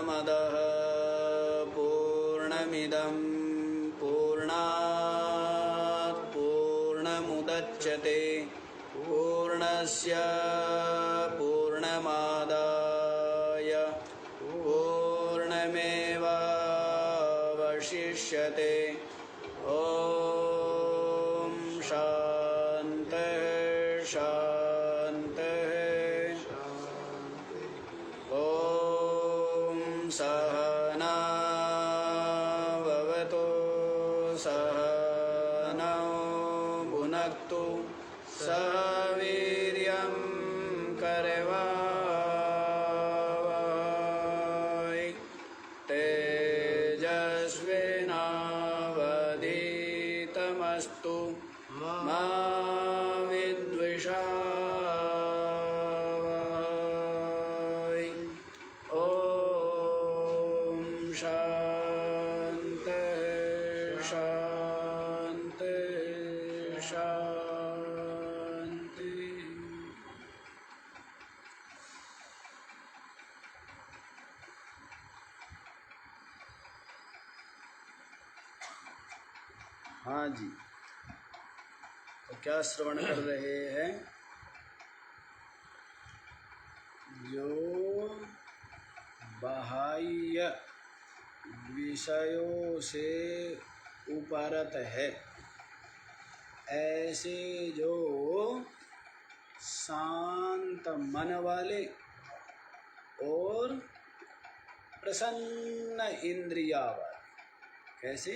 पूर्णमदः पूर्णमिदं पूर्णात् पूर्णमुदच्यते पूर्णस्य पूर्णमादाय पूर्णमेवावशिष्यते। ॐ शान्तिः शान्तिः। ॐ सहना भवतु सहनौ भुनक्तु सह वीर्यं करवावहै तेजस्विनावधीतमस्तु मा विद्विषावहै। ॐ शान्तिः शान्तिः शान्तिः। हाँ जी, तो क्या श्रवण कर रहे हैं? जो बाह्य विषयों से उपरत है, ऐसे जो शांत मन वाले और प्रसन्न इंद्रिया वाले। कैसे?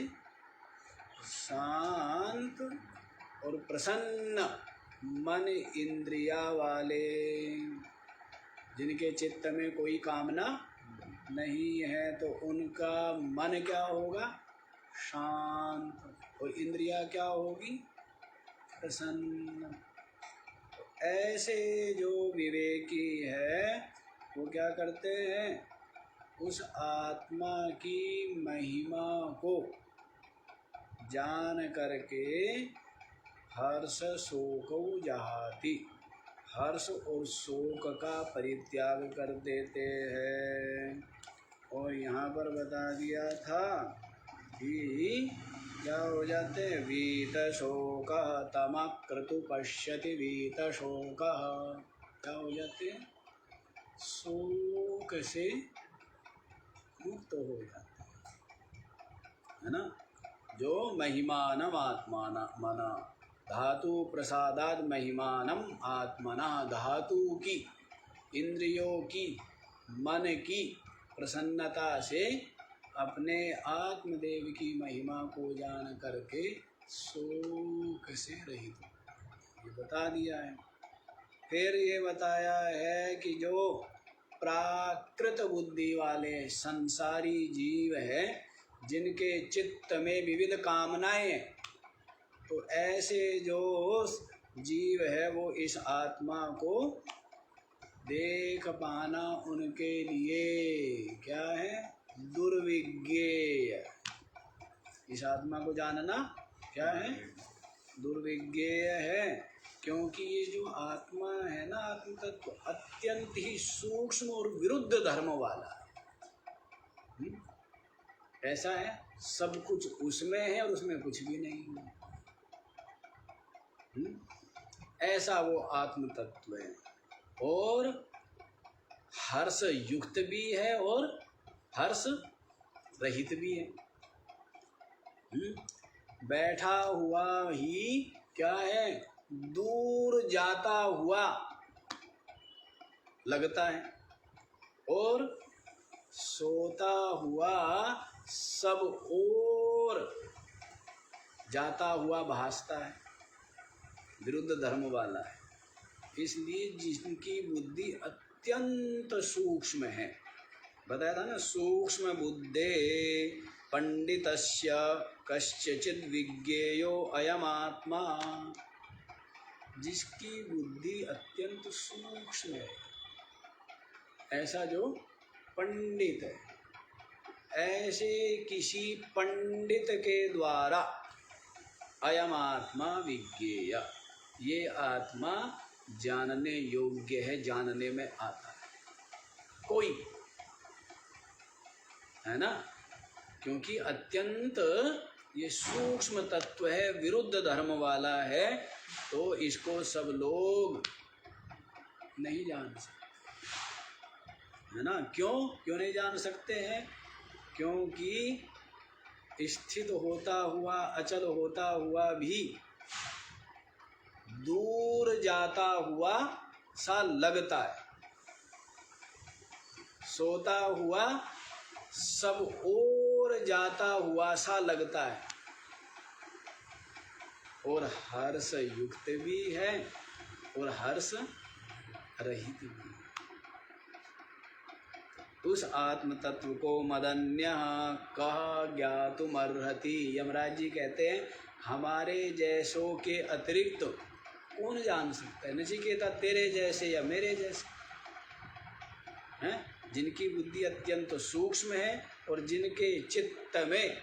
शांत और प्रसन्न मन इंद्रिया वाले, जिनके चित्त में कोई कामना नहीं है, तो उनका मन क्या होगा? शांत। और इंद्रिया क्या होगी? प्रसन्न। तो ऐसे जो विवेकी है वो क्या करते हैं? उस आत्मा की महिमा को जान करके हर्ष शोकौ जहाति, हर्ष और शोक का परित्याग कर देते हैं। और यहाँ पर बता दिया था कि क्या हो जाते हैं? वीत शोक तमः क्रतु पश्यति वीत शोक। क्या हो जाते हैं? शोक से मुक्त हो जाते हैं, है ना। जो महिमानम आत्माना मना धातु प्रसादाद महिमानम आत्मना, धातु की, इंद्रियों की, मन की प्रसन्नता से अपने आत्मदेव की महिमा को जान करके शोक से रहित, ये बता दिया है। फिर ये बताया है कि जो प्राकृत बुद्धि वाले संसारी जीव है, जिनके चित्त में विविध कामनाएं हैं, तो ऐसे जो जीव है वो इस आत्मा को देख पाना उनके लिए क्या है? दुर्विज्ञेय। इस आत्मा को जानना क्या है? दुर्विज्ञेय है। क्योंकि ये जो आत्मा है ना, आत्म तत्व अत्यंत ही सूक्ष्म और विरुद्ध धर्म वाला है। ऐसा है, सब कुछ उसमें है और उसमें कुछ भी नहीं है। ऐसा वो आत्म तत्व है, और हर्ष युक्त भी है और हर्ष रहित भी है। बैठा हुआ ही क्या है? दूर जाता हुआ लगता है, और सोता हुआ सब ओर जाता हुआ भासता है। विरुद्ध धर्म वाला है। इसलिए जिनकी बुद्धि अत्यंत सूक्ष्म है, बताया था ना, सूक्ष्म बुद्धे पंडितस्य कश्चित् विज्ञेयो अयमात्मा। जिसकी बुद्धि अत्यंत सूक्ष्म है, ऐसा जो पंडित है, ऐसे किसी पंडित के द्वारा अयम आत्मा विज्ञेय, ये आत्मा जानने योग्य है, जानने में आता है। कोई है ना, क्योंकि अत्यंत ये सूक्ष्म तत्व है, विरुद्ध धर्म वाला है, तो इसको सब लोग नहीं जान सकते, है ना। क्यों नहीं जान सकते हैं? क्योंकि स्थित होता हुआ, अचल होता हुआ भी दूर जाता हुआ सा लगता है, सोता हुआ सब ओर जाता हुआ सा लगता है, और हर्ष युक्त भी है और हर्ष रहित भी है। उस आत्म तत्व को मदन्य कह ज्ञातुमर्हति। यमराज जी कहते हैं हमारे जैसों के अतिरिक्त कौन जान सकता है? नचिकेता तेरे जैसे या मेरे जैसे हैं, जिनकी बुद्धि अत्यंत सूक्ष्म है और जिनके चित्त में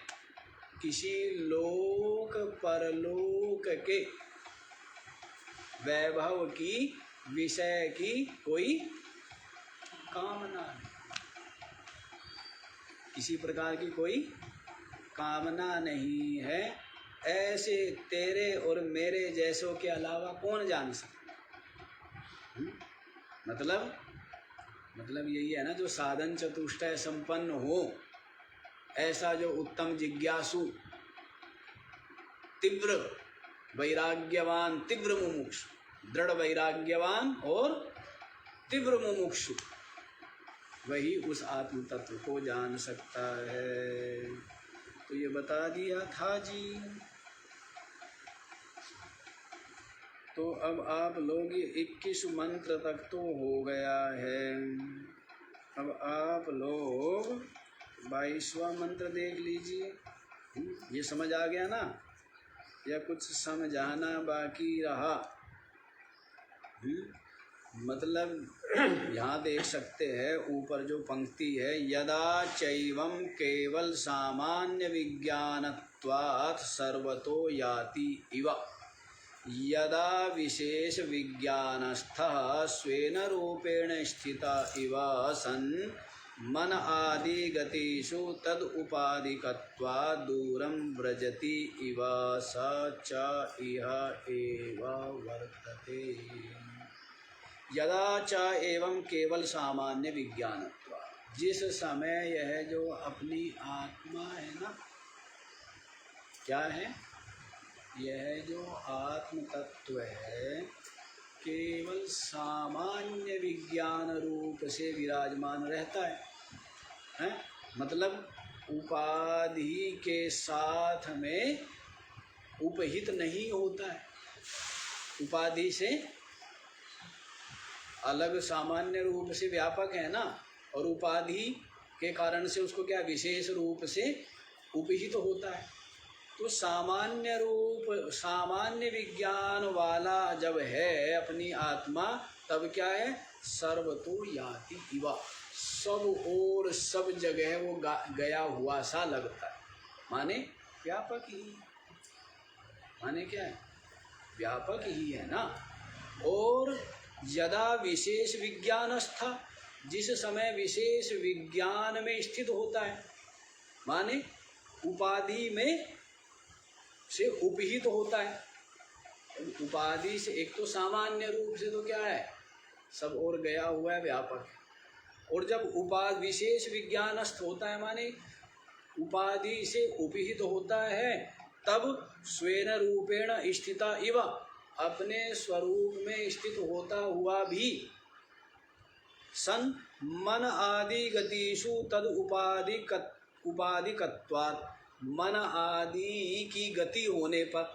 किसी लोक परलोक के वैभव की, विषय की कोई कामना नहीं, किसी प्रकार की कोई कामना नहीं है, ऐसे तेरे और मेरे जैसों के अलावा कौन जान सकता? मतलब यही है ना, जो साधन चतुष्टय संपन्न हो, ऐसा जो उत्तम जिज्ञासु, तीव्र वैराग्यवान, तीव्र मुमुक्षु, दृढ़ वैराग्यवान और तीव्र मुमुक्षु, वही उस आत्म तत्व को जान सकता है। तो ये बता दिया था जी। तो अब आप लोग 21 मंत्र तक तो हो गया है, अब आप लोग 22वां मंत्र देख लीजिए। ये समझ आ गया ना, या कुछ समझाना बाकी रहा? मतलब यहाँ देख सकते हैं ऊपर जो पंक्ति है, यदा चैवं केवल सामान्य विज्ञानत्वात् सर्वतो याति इव, यदा विशेष विज्ञानस्थः स्वेन रूपेण स्थिता इव सन् मन आदि गतिषु तद उपाधिकत्वात् दूरं व्रजति इव स च इह एव वर्तते। यदा च एवं केवल सामान्य विज्ञानत्वात्, जिस समय यह जो अपनी आत्मा है ना, क्या है? यह जो आत्म तत्व है केवल सामान्य विज्ञान रूप से विराजमान रहता है? मतलब उपाधि के साथ में उपहित नहीं होता है, उपाधि से अलग सामान्य रूप से व्यापक है ना, और उपाधि के कारण से उसको क्या विशेष रूप से उपहित होता है। तो सामान्य रूप, सामान्य विज्ञान वाला जब है अपनी आत्मा, तब क्या है? सर्वतो याति इव, सब और सब जगह वो गया हुआ सा लगता है, माने व्यापक ही, माने क्या है? व्यापक ही है ना। और यदा विशेष विज्ञानस्थ, जिस समय विशेष विज्ञान में स्थित होता है, माने उपाधि में से उपहित होता है। उपाधि से एक तो सामान्य रूप से तो क्या है? सब और गया हुआ है, व्यापक है। और जब विशेष विज्ञानस्थ होता है, माने उपाधि से उपहित होता है, तब स्वेन रूपेण स्थिता इव, अपने स्वरूप में स्थित होता हुआ भी सन मन आदि गतिषु तद उपाधिकत्वात्, मन आदि की गति होने पर,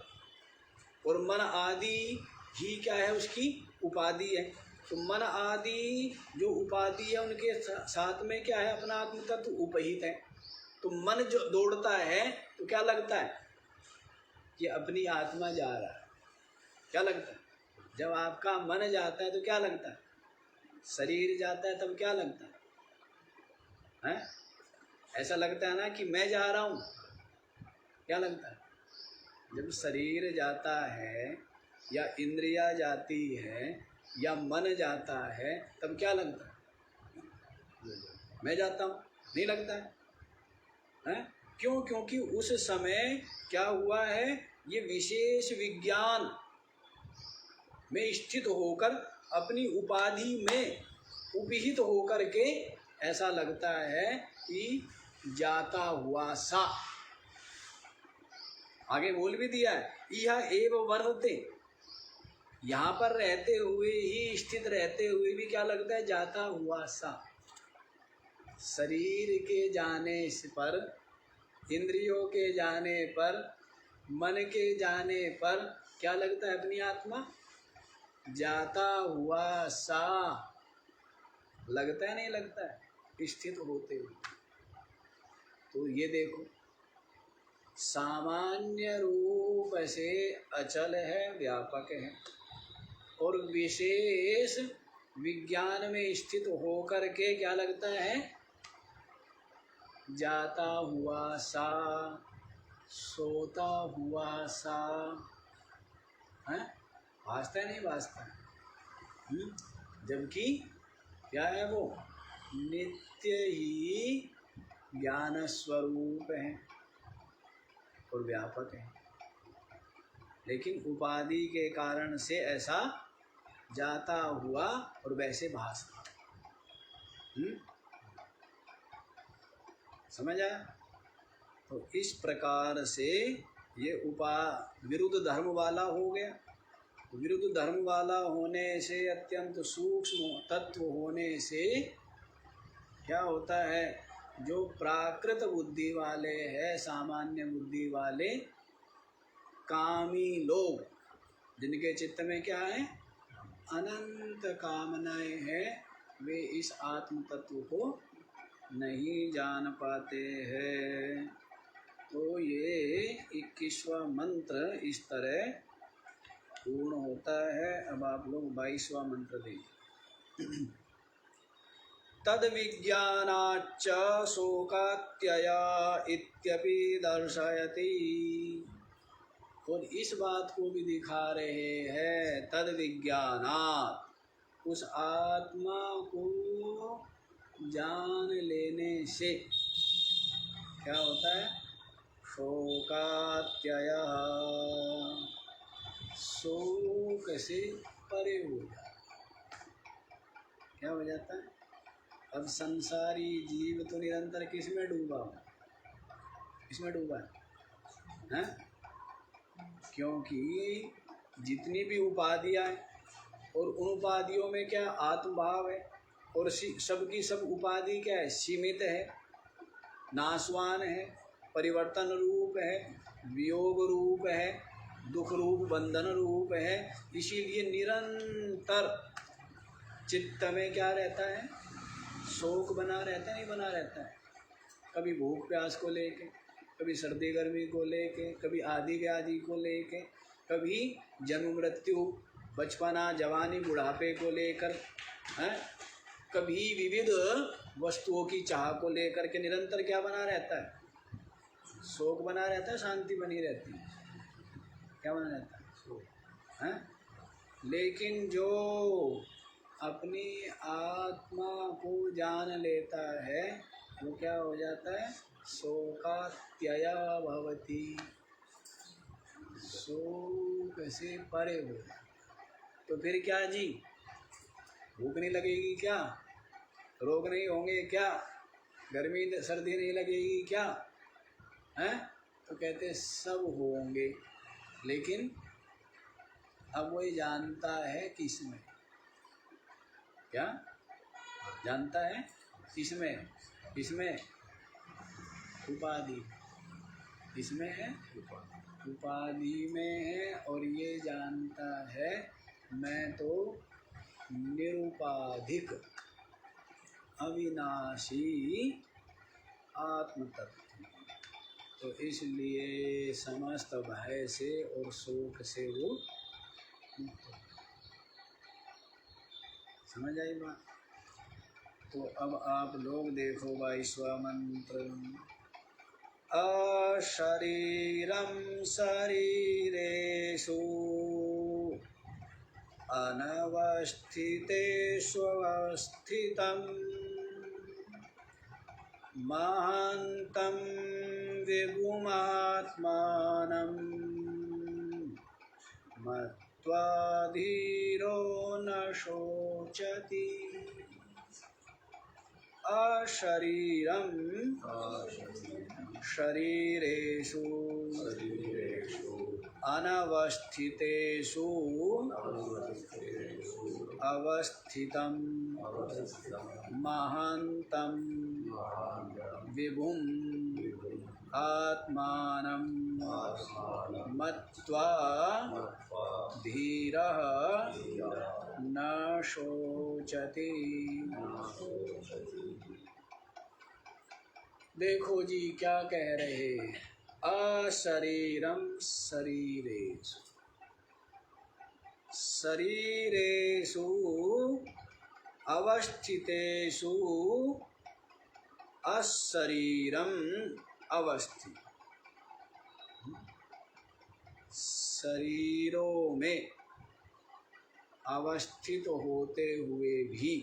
और मन आदि ही क्या है? उसकी उपाधि है। तो मन आदि जो उपाधि है उनके साथ में क्या है? अपना आत्म तत्व उपहित है। तो मन जो दौड़ता है तो क्या लगता है? कि अपनी आत्मा जा रहा है। क्या लगता है? जब आपका मन जाता है तो क्या लगता है? शरीर जाता है तब क्या लगता है? ऐसा लगता है ना कि मैं जा रहा हूँ। क्या लगता है? जब शरीर जाता है या इंद्रिया जाती है या मन जाता है, तब क्या लगता है? मैं जाता हूँ, नहीं लगता है? हैं? क्यों? क्योंकि उस समय क्या हुआ है, ये विशेष विज्ञान में स्थित होकर अपनी उपाधि में उपहित होकर के ऐसा लगता है कि जाता हुआ सा। आगे बोल भी दिया है, यह एव वर्तते, यहाँ पर रहते हुए ही, स्थित रहते हुए भी क्या लगता है, जाता हुआ सा। शरीर के जाने पर, इंद्रियों के जाने पर, मन के जाने पर क्या लगता है, अपनी आत्मा जाता हुआ सा लगता है, नहीं लगता है स्थित होते हुए। तो ये देखो, सामान्य रूप से अचल है, व्यापक है, और विशेष विज्ञान में स्थित होकर के क्या लगता है, जाता हुआ सा, सोता हुआ सा है, भासता है, नहीं भासता है। जबकि क्या है, वो नित्य ही ज्ञान स्वरूप है और व्यापक है, लेकिन उपाधि के कारण से ऐसा जाता हुआ और वैसे भासता। समझ आया? तो इस प्रकार से ये विरुद्ध धर्म वाला हो गया। विरुद्ध धर्म वाला होने से, अत्यंत सूक्ष्म तत्व होने से क्या होता है, जो प्राकृत बुद्धि वाले हैं, सामान्य बुद्धि वाले कामी लोग, जिनके चित्त में क्या है, अनंत कामनाएं हैं, वे इस आत्म तत्व को नहीं जान पाते हैं। तो ये 21वां मंत्र इस तरह पूर्ण होता है। अब आप लोग 22वां मंत्र देखिए। तद विज्ञानाच्च शोकात्यया इत्यपि दर्शयति। और इस बात को भी दिखा रहे हैं, तद विज्ञानात्, उस आत्मा को जान लेने से क्या होता है, शोकात्यया, शोक से परे हो जाता। क्या हो जाता है? अब संसारी जीव तो निरंतर किस में डूबा है, इसमें डूबा है? क्योंकि जितनी भी उपाधियाँ हैं, और उन उपाधियों में क्या आत्मभाव है, और सबकी सब उपाधि क्या है, सीमित है, नाशवान है, परिवर्तन रूप है, वियोग रूप है, दुख रूप, बंधन रूप है। इसीलिए निरंतर चित्त में क्या रहता है, शोक बना रहता है, नहीं बना रहता है। कभी भूख प्यास को लेके, कभी सर्दी गर्मी को लेके, कभी आदि व्याधि को लेके, कभी जन्म मृत्यु, बचपना जवानी बुढ़ापे को लेकर, हैं, कभी विविध वस्तुओं की चाह को लेकर के निरंतर क्या बना रहता है, शोक बना रहता है, शांति बनी रहती है, क्या बना रहता है, शोक है। लेकिन जो अपनी आत्मा को जान लेता है वो क्या हो जाता है, शोकात्यया भवति, शोक से परे हो जाता। तो फिर क्या जी, भूख नहीं लगेगी क्या, रोग नहीं होंगे क्या, गर्मी सर्दी नहीं लगेगी क्या, हैं? तो कहते सब होंगे, लेकिन अब वो जानता है किसमें, क्या जानता है किसमें, किसमें, उपाधि, किसमें है, उपाधि में है। और ये जानता है मैं तो निरुपाधिक अविनाशी आत्म तत्व। तो इसलिए समस्त भय से और शोक से वो मुक्त हो। समझ आई बात? तो अब आप लोग देखो 22वां मंत्र, अशरीरं शरीरेषु अनवस्थितेष्वस्थितं महान्तं विभुमात्मानं मत्वा धीरो न शोचति अशरीरं शरीरेषु अनवस्थितेषु अवस्थितं महान्तं विभुम् आत्मानं मत्वा धीरः न शोचति। देखो जी क्या कह रहे, अशरीरम शरीरेषु, शरीरेषु अवस्थितेषु अशरीरम अवस्थित, शरीरों में अवस्थित होते हुए भी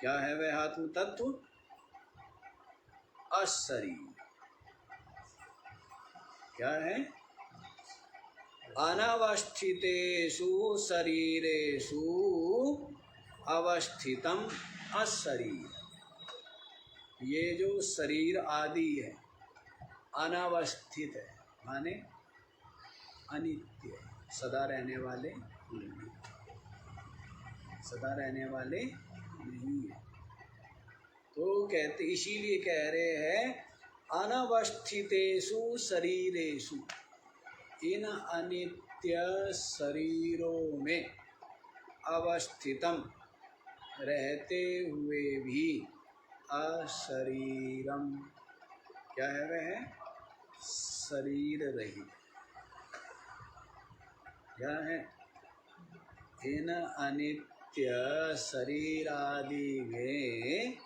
क्या है वह आत्म तत्व? अशरीर। क्या है? अनवस्थितेषु शरीरेषु अवस्थितम अशरीर। ये जो शरीर आदि है अनवस्थित है, माने अनित्य, सदा रहने वाले नहीं, सदा रहने वाले नहीं है। तो कहते, इसीलिए कह रहे हैं अनवस्थितेषु शरीरेषु, इन अनित्य शरीरों में अवस्थितम रहते हुए भी अशरीरम, क्या है वह? शरीर रहित। क्या है? इन अनित्य शरीर आदि में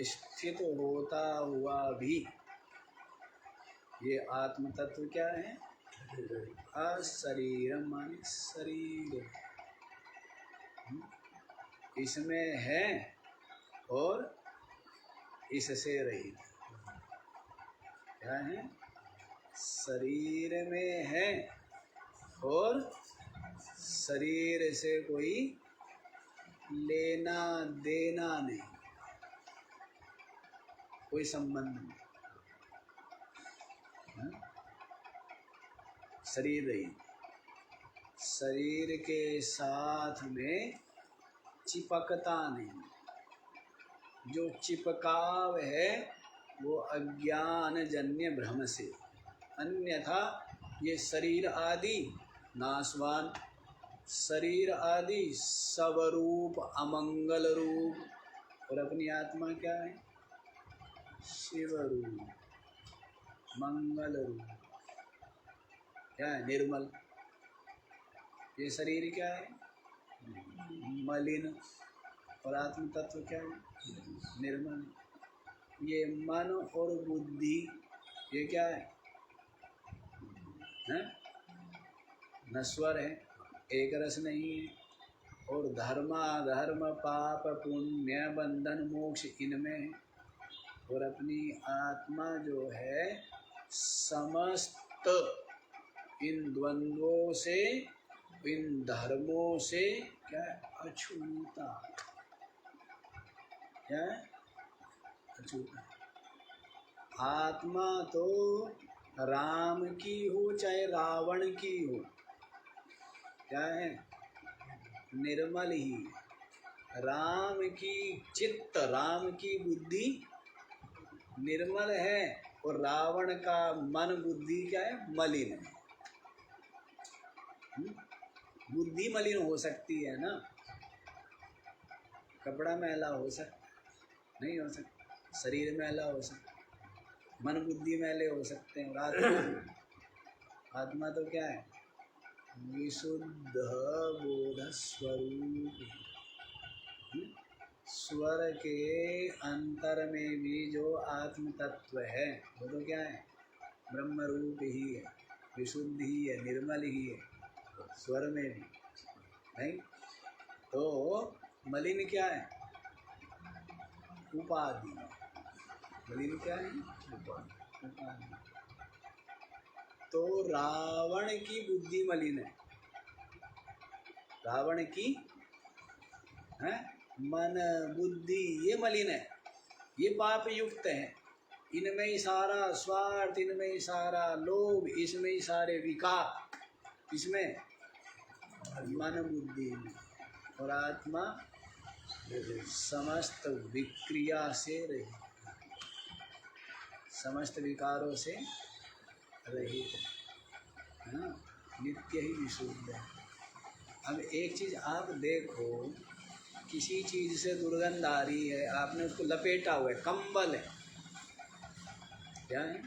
स्थित होता हुआ भी ये आत्म तत्व क्या है? अशरीरम, माने शरीर इसमें है और इससे रहित। क्या है? शरीर में है और शरीर से कोई लेना देना नहीं, कोई संबंध नहीं। शरीर रहित, शरीर के साथ में चिपकता नहीं। जो चिपकाव है वो अज्ञान जन्य भ्रम से, अन्यथा ये शरीर आदि नाशवान, शरीर आदि स्वरूप अमंगल रूप, और अपनी आत्मा क्या है? शिव रूप, मंगल रूप। क्या है? निर्मल। ये शरीर क्या है? मलिन। और आत्म तत्व क्या है? निर्मल। ये मन और बुद्धि ये क्या है? नश्वर है, एक रस नहीं है। और धर्मा धर्म पाप पुण्य बंधन मोक्ष इनमें है। और अपनी आत्मा जो है समस्त इन द्वंद्वों से, इन धर्मों से क्या है? अछूता। क्या है? अछूता। आत्मा तो राम की हो चाहे रावण की हो, क्या है? निर्मल ही। राम की चित्त, राम की बुद्धि निर्मल है और रावण का मन बुद्धि क्या है? मलिन है। बुद्धि मलिन हो सकती है ना, कपड़ा मैला हो सकता नहीं हो सकता, शरीर मैला हो सकता, मन बुद्धि मैले हो सकते हैं। और आत्मा तो क्या है? विशुद्ध बोध स्वरूप। स्वर के अंतर में भी जो आत्म तत्व है वो तो क्या है? ब्रह्म रूप ही है, विशुद्ध ही है, निर्मल ही है। स्वर में भी नहीं तो मलिन क्या है? उपाधि। मलिन क्या है? उपाधि। तो रावण की बुद्धि मलिन है, रावण की है मन बुद्धि ये मलिन है, ये पाप युक्त है। इनमें ही सारा स्वार्थ, इनमें ही सारा लोभ, इसमें ही सारे विकार, इसमें मन बुद्धि में। और आत्मा समस्त विक्रिया से रहित, समस्त विकारों से रहित है ना, नित्य ही विशुद्ध है। अब एक चीज आप देखो, किसी चीज से दुर्गंध आ रही है, आपने उसको लपेटा हुआ है, कंबल है, क्या है?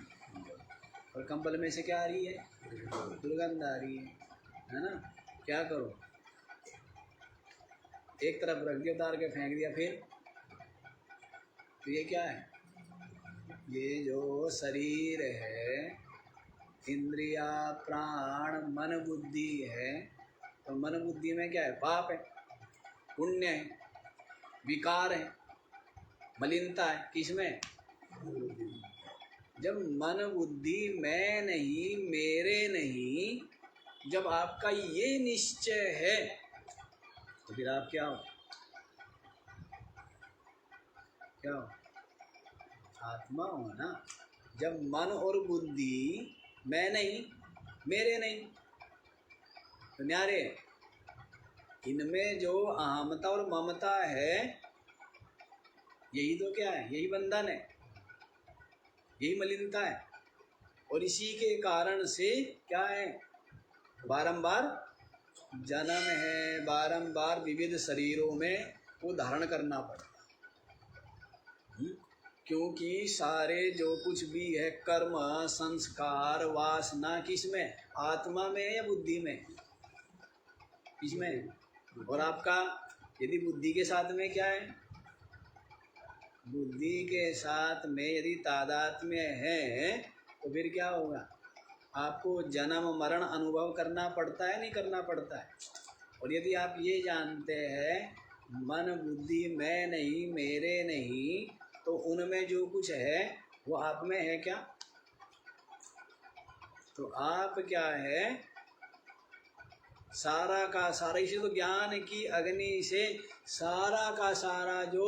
और कंबल में से क्या आ रही है? दुर्गंध आ रही है ना? क्या करो? एक तरफ रख दिया, उतार के फेंक दिया, फिर तो ये क्या है? ये जो शरीर है, इंद्रिया, प्राण, मन बुद्धि है, तो मन बुद्धि में क्या है? पाप है, पुण्य है, विकार है, मलिनता है, किसमें? जब मन बुद्धि मैं नहीं, मेरे नहीं, जब आपका ये निश्चय है तो फिर आप क्या हो? क्या हो? आत्मा हो ना। जब मन और बुद्धि मैं नहीं, मेरे नहीं, तो न्यारे इनमें जो अहमता और ममता है, यही तो क्या है? यही बंधन है, यही मलिनता है। और इसी के कारण से क्या है? बारंबार जन्म है, बारंबार विविध शरीरों में वो धारण करना पड़ता है। क्योंकि सारे जो कुछ भी है कर्म, संस्कार, वासना किसमें? आत्मा में या बुद्धि में? किसमें? और आपका यदि बुद्धि के साथ में क्या है? बुद्धि के साथ में यदि तादात्म्य है तो फिर क्या होगा? आपको जन्म मरण अनुभव करना पड़ता है, नहीं करना पड़ता है? और यदि आप ये जानते हैं मन बुद्धि मैं नहीं, मेरे नहीं, तो उनमें जो कुछ है वो आप में है क्या? तो आप क्या है? सारा का सारा, इसे तो ज्ञान की अग्नि से सारा का सारा जो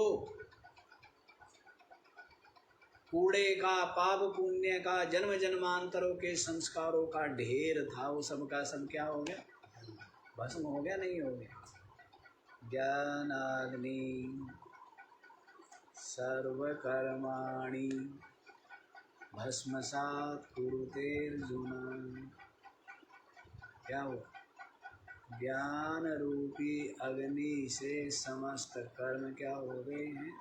कूड़े का, पाप पुण्य का, जन्म जन्मांतरों के संस्कारों का ढेर था, वो सब का सब क्या हो गया? भस्म हो गया, नहीं हो गया? ज्ञानाग्नि सर्वकर्माणि भस्मसात् कुरुते अर्जुन। क्या हुआ? ज्ञान रूपी अग्नि से समस्त कर्म क्या हो गए हैं?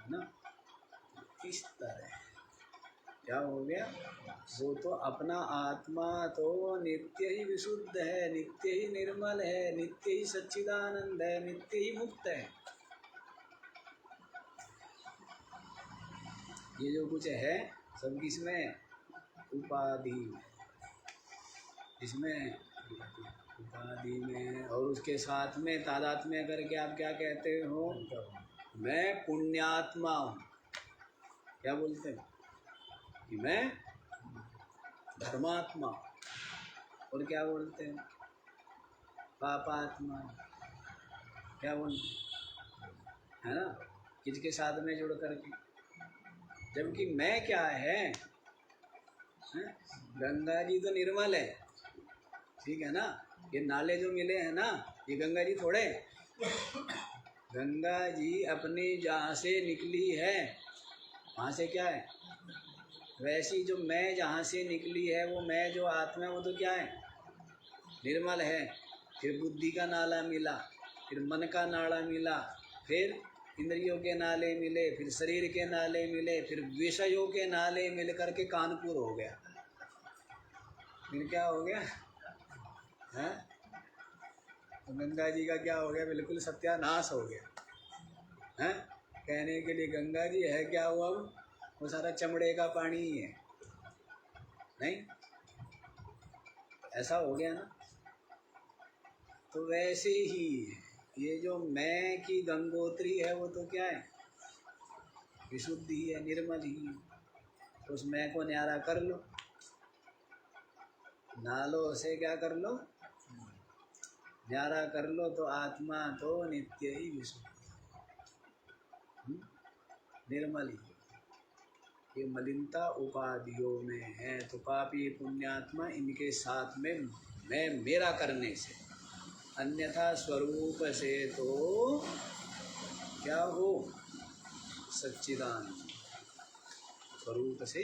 ना इस तरह क्या हो गया? वो तो अपना आत्मा तो नित्य ही विशुद्ध है, नित्य ही निर्मल है, नित्य ही सच्चिदानंद है, नित्य ही मुक्त है। ये जो कुछ है सब किसमें? उपाधि में। इसमें उपाधि में। और उसके साथ में तादात्म्य करके आप क्या कहते हो? मैं पुण्यात्मा हूँ। क्या बोलते हैं? कि मैं धर्मात्मा। और क्या बोलते हैं? पापात्मा। क्या बोलते हैं? है ना, किसके साथ में जुड़ करके? जबकि मैं क्या है? गंगा जी तो निर्मल है, ठीक है ना? ये नाले जो मिले हैं ना, ये गंगा जी थोड़े। गंगा जी अपनी जहाँ से निकली है वहाँ से क्या है? वैसी जो मैं जहाँ से निकली है, वो मैं जो आत्मा है, वो तो क्या है? निर्मल है। फिर बुद्धि का नाला मिला, फिर मन का नाला मिला, फिर इंद्रियों के नाले मिले, फिर शरीर के नाले मिले, फिर विषयों के नाले मिल करके कानपुर हो गया। फिर क्या हो गया? हैं? तो गंगा जी का क्या हो गया? बिल्कुल सत्यानाश हो गया। हैं? कहने के लिए गंगा जी है क्या हुआ? वो सारा चमड़े का पानी ही है, नहीं? ऐसा हो गया ना। तो वैसे ही ये जो मैं की गंगोत्री है वो तो क्या है, विशुद्ध ही है, निर्मल ही है। तो उस मैं को न्यारा कर लो, नालो से क्या कर लो, न्यारा कर लो, तो आत्मा तो नित्य ही विशुद्ध, निर्मल ही। ये मलिनता उपाधियों में है, तो पापी पुण्यात्मा इनके साथ में मैं मेरा करने से, अन्यथा स्वरूप से तो क्या हो, सच्चिदानंद स्वरूप से।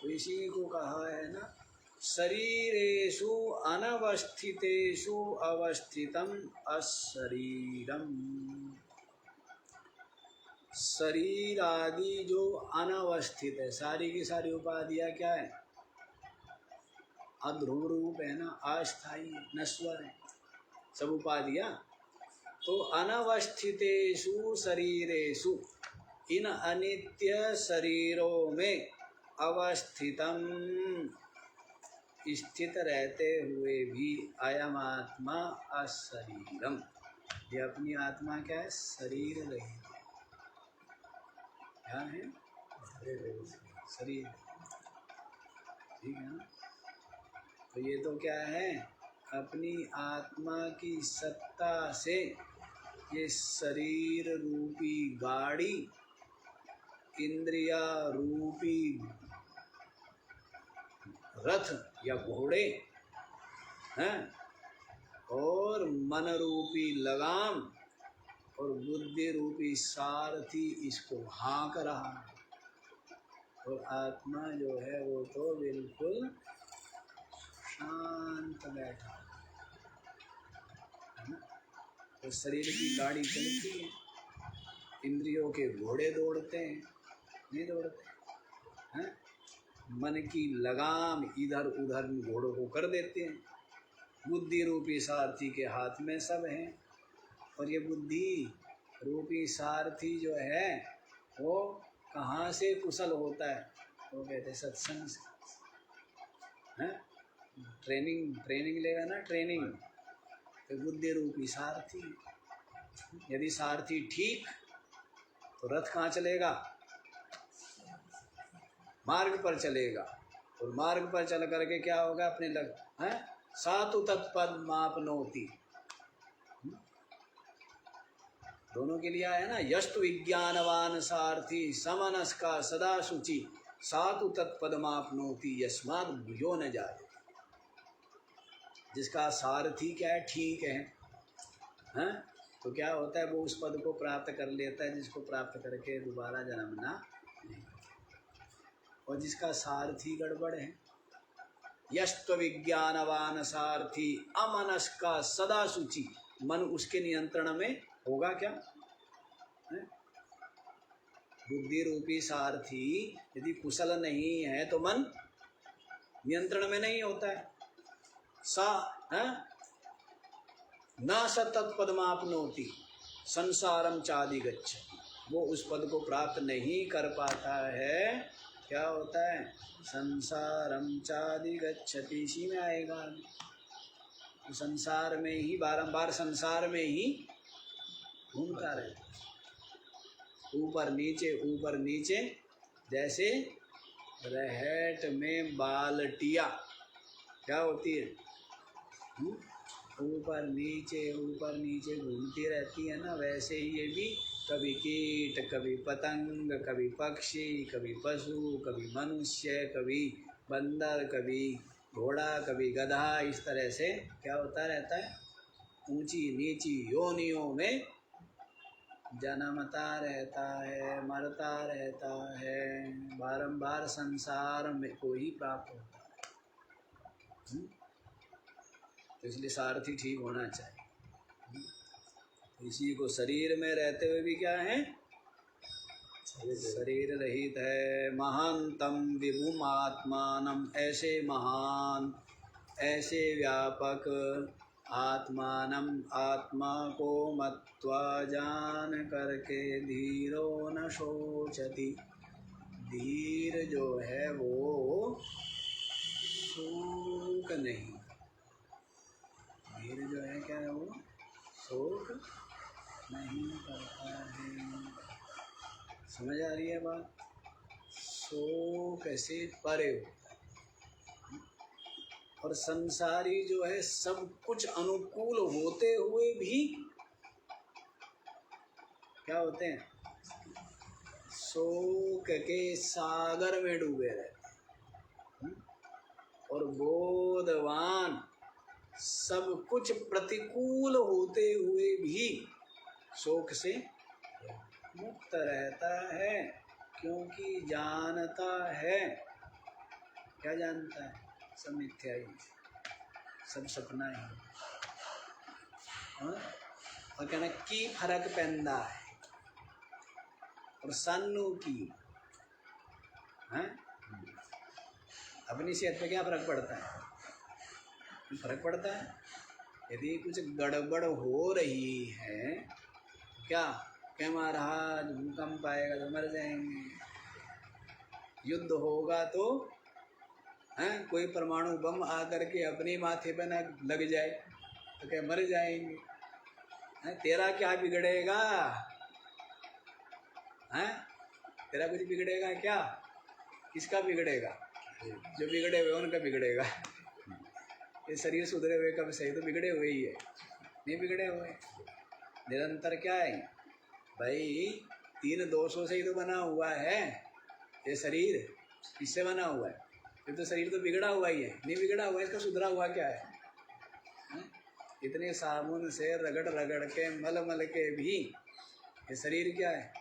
तो इसी को कहा है ना, शरीरेषु अनवस्थितेषु अवस्थितम अशरीरम। शरीर आदि जो अनवस्थित है, सारी की सारी उपाधियाँ क्या है, अध्रुव रूप है ना, अस्थाई नश्वर है सब उपाधियाँ। तो अनवस्थितेषु शरीरेषु, इन अनित्य शरीरों में अवस्थितम, स्थित रहते हुए भी, अयम आत्मा अशरीरम, ये अपनी आत्मा क्या है, शरीर रहित है। क्या है, शरीर, ठीक है ना। तो ये तो क्या है, अपनी आत्मा की सत्ता से ये शरीर रूपी गाड़ी, इंद्रिया रूपी रथ या घोड़े हैं, और मन रूपी लगाम और बुद्धि रूपी सारथी इसको हाँक रहा है। और आत्मा जो है वो तो बिल्कुल शांत बैठा है ना। तो शरीर की गाड़ी चलती है, इंद्रियों के घोड़े दौड़ते हैं, नहीं दौड़ते हैं, मन की लगाम इधर उधर घोड़ों को कर देते हैं, बुद्धि रूपी सारथी के हाथ में सब है। और ये बुद्धि रूपी सारथी जो है वो कहाँ से कुशल होता है, वो कहते हैं सत्संग से, हैं, ट्रेनिंग लेगा ना, ट्रेनिंग, तो बुद्धि रूपी सारथी। यदि सारथी ठीक तो रथ कहाँ चलेगा, मार्ग पर चलेगा, और मार्ग पर चल करके क्या होगा, अपने लग हैं, सातु तत्पद मापनोति, दोनों के लिए आया ना, यस्तु विज्ञानवान सारथी समनस्का सदा शुचि, सातु तत्पदमाप्नोति यस्मात् भूयो न जाए। जिसका सारथी क्या है, ठीक है, हैं, तो क्या होता है, वो उस पद को प्राप्त कर लेता है जिसको प्राप्त करके दोबारा जन्मना नहीं। और जिसका सारथी गड़बड़ है, यस्तु विज्ञानवान सारथी अमनस्का सदा शुचि, मन उसके नियंत्रण में होगा क्या, है? बुद्धि रूपी सारथी यदि कुशल नहीं है तो मन नियंत्रण में नहीं होता है। सा है न सतत्पदमाप्नोति संसारम चादि गच्छति, वो उस पद को प्राप्त नहीं कर पाता है, क्या होता है, संसारम चादि गच्छति, इसी में आएगा। तो संसार में ही बारंबार संसार में ही घूमता रहता, ऊपर नीचे, जैसे रहट में बाल्टिया क्या होती है, ऊपर नीचे घूमती रहती है ना, वैसे ही ये भी कभी कीट, कभी पतंग, कभी पक्षी, कभी पशु, कभी मनुष्य, कभी बंदर, कभी घोड़ा, कभी गधा, इस तरह से क्या होता रहता है, ऊंची नीची योनियों में जन्मता रहता है, मरता रहता है, बारंबार संसार में को ही प्राप्त होता है। तो इसलिए सारथी ठीक होना चाहिए। इसी को शरीर में रहते हुए भी क्या है, शरीर रहित है। महानतम विभुम आत्मानम, ऐसे महान, ऐसे व्यापक आत्मानम, आत्मा को मत्वा जान करके, धीरो न शोचति, धीर जो है वो शोक नहीं, धीर जो है क्या है वो शोक नहीं करता है। समझ आ रही है बात? शोक से परे हो। और संसारी जो है सब कुछ अनुकूल होते हुए भी क्या होते हैं? शोक के सागर में डूबे रहते हैं। और बोधवान सब कुछ प्रतिकूल होते हुए भी शोक से मुक्त रहता है, क्योंकि जानता है। क्या जानता है? सब मिथ्या ही, सब सपना ही। और कहना की फर्क पैंदा है और सानू की है। अपनी सेहत पे क्या फर्क पड़ता है? फर्क पड़ता है। यदि कुछ गड़बड़ हो रही है क्या महाराज भूकंप आएगा तो मर जाएंगे, युद्ध होगा तो हैं, कोई परमाणु बम आकर के अपने माथे पर न लग जाए तो क्या मर जाएंगे? हैं, तेरा क्या बिगड़ेगा? हैं, तेरा कुछ बिगड़ेगा क्या? किसका बिगड़ेगा? जो बिगड़े हुए उनका बिगड़ेगा। ये शरीर सुधरे हुए कब से? तो बिगड़े हुए ही है, नहीं बिगड़े हुए। निरंतर क्या है भाई? 3 दोषों से ही तो बना हुआ है ये शरीर। किससे बना हुआ है? ये तो शरीर तो बिगड़ा हुआ ही है, नहीं बिगड़ा हुआ है। इसका सुधरा हुआ क्या है? इतने साबुन से रगड़ रगड़ के मल मल के भी ये शरीर क्या है?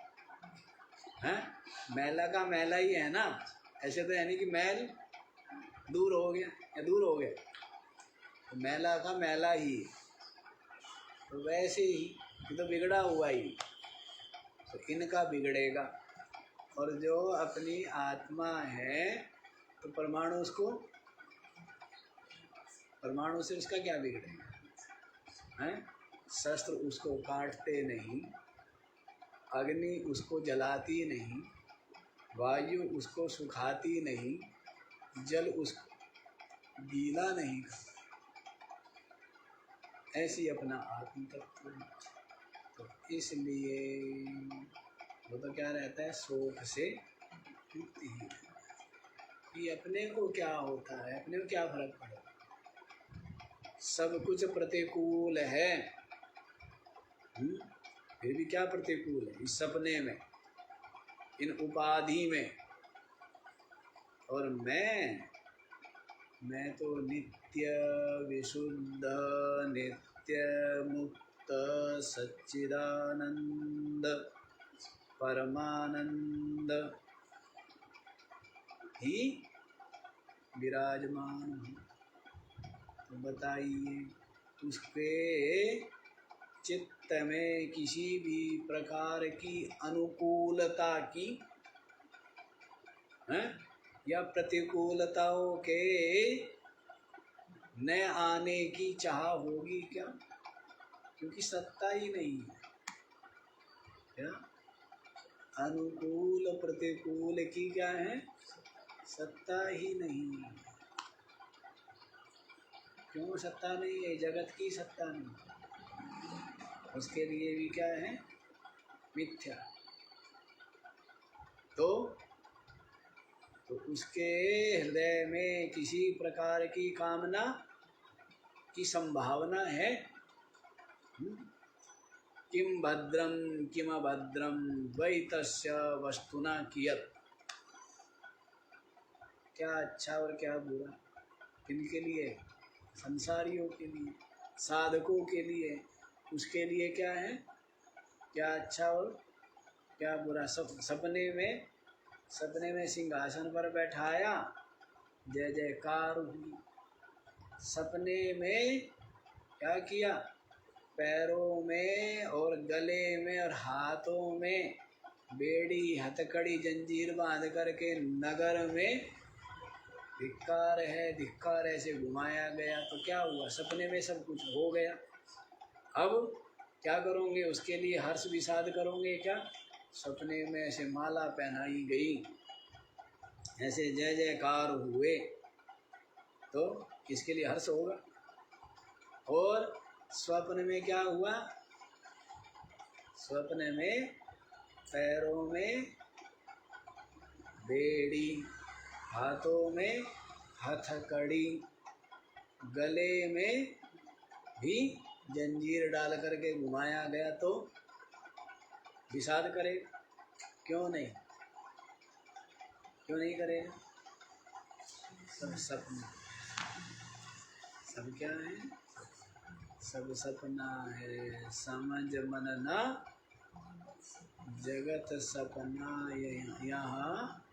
हैं, मैला का मैला ही है ना। ऐसे तो यानी कि मैल दूर हो गया या दूर हो गया, तो मैला का मैला ही है। तो वैसे ही ये तो बिगड़ा हुआ ही, तो इनका बिगड़ेगा। और जो अपनी आत्मा है तो परमाणु से उसका क्या बिगड़ेगा? हैं, शस्त्र उसको काटते नहीं, अग्नि उसको जलाती नहीं, वायु उसको सुखाती नहीं, जल उसको गीला नहीं करता। ऐसी अपना आत्म तत्व। तो इसलिए वो तो क्या रहता है? शोक से मुक्ति ही। कि अपने को क्या होता है, अपने को क्या फर्क पड़ेगा? सब कुछ प्रतिकूल है। फिर भी क्या प्रतिकूल है? इस सपने में, इन उपाधि में। और मैं तो नित्य विशुद्ध नित्य मुक्त सच्चिदानंद परमानंद ही विराजमान हूँ। तो बताइए, उसके चित्त में किसी भी प्रकार की अनुकूलता की है या प्रतिकूलताओं के न आने की चाह होगी क्या? क्योंकि सत्ता ही नहीं है। क्या अनुकूल प्रतिकूल की क्या है? सत्ता ही नहीं है। क्यों सत्ता नहीं है? जगत की सत्ता नहीं। उसके लिए भी क्या है? मिथ्या। तो उसके हृदय में किसी प्रकार की कामना की संभावना है? किम भद्रम किम अभद्रम द्वैतस्य वस्तुना कियत्। क्या अच्छा और क्या बुरा? किनके लिए? संसारियों के लिए, साधकों के लिए। उसके लिए क्या है? क्या अच्छा और क्या बुरा? सपने में सिंहासन पर बैठाया, जय जयकार हुई। सपने में क्या किया? पैरों में और गले में और हाथों में बेड़ी हथकड़ी जंजीर बांध करके नगर में धिक्कार है धिक्कार ऐसे घुमाया गया। तो क्या हुआ? सपने में सब कुछ हो गया। अब क्या करोगे? उसके लिए हर्ष विषाद करोगे क्या? सपने में ऐसे माला पहनाई गई, ऐसे जय जयकार हुए, तो किसके लिए हर्ष होगा? और स्वप्न में क्या हुआ? स्वप्न में पैरों में बेड़ी, हाथों में हथकड़ी, गले में भी जंजीर डाल करके घुमाया गया तो विषाद करे? क्यों नहीं करेगा? सब सपना, सब क्या है? सब सपना है, समझ मन ना जगत सपना, यहाँ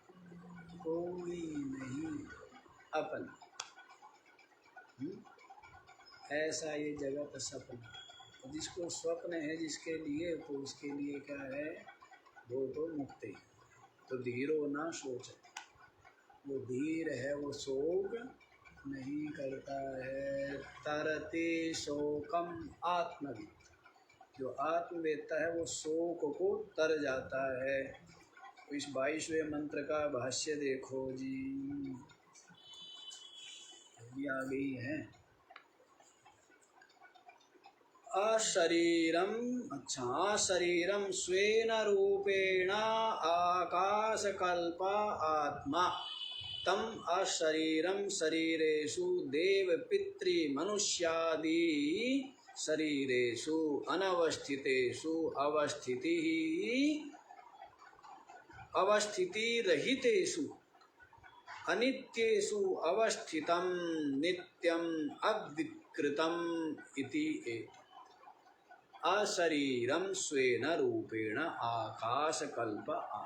कोई नहीं अपना। ऐसा ये जगत सपना, जिसको स्वप्न है जिसके लिए, तो उसके लिए क्या है? वो तो मुक्ति। तो धीरो ना सोच, वो धीर है वो शोक नहीं करता है। तरते शोकम आत्मविद, जो आत्मवेत्ता है वो शोक को तर जाता है। तो इस 22वें मंत्र का भाष्य देखो जी, ये आ गई है। अशरीरम, अच्छा, अशरीरम स्वेन रूपेण आकाशकल्प आत्मा तम अशरीरम शरीरेषु देव पितृ मनुष्यादि शरीरेषु अनवस्थितेषु अवस्थिति रहितेषु अनित्येषु अवस्थितं नित्यं अविकृतम् इति एतत्। अशरीरम स्वेन रूपेण आकाशकल्प आत्मा,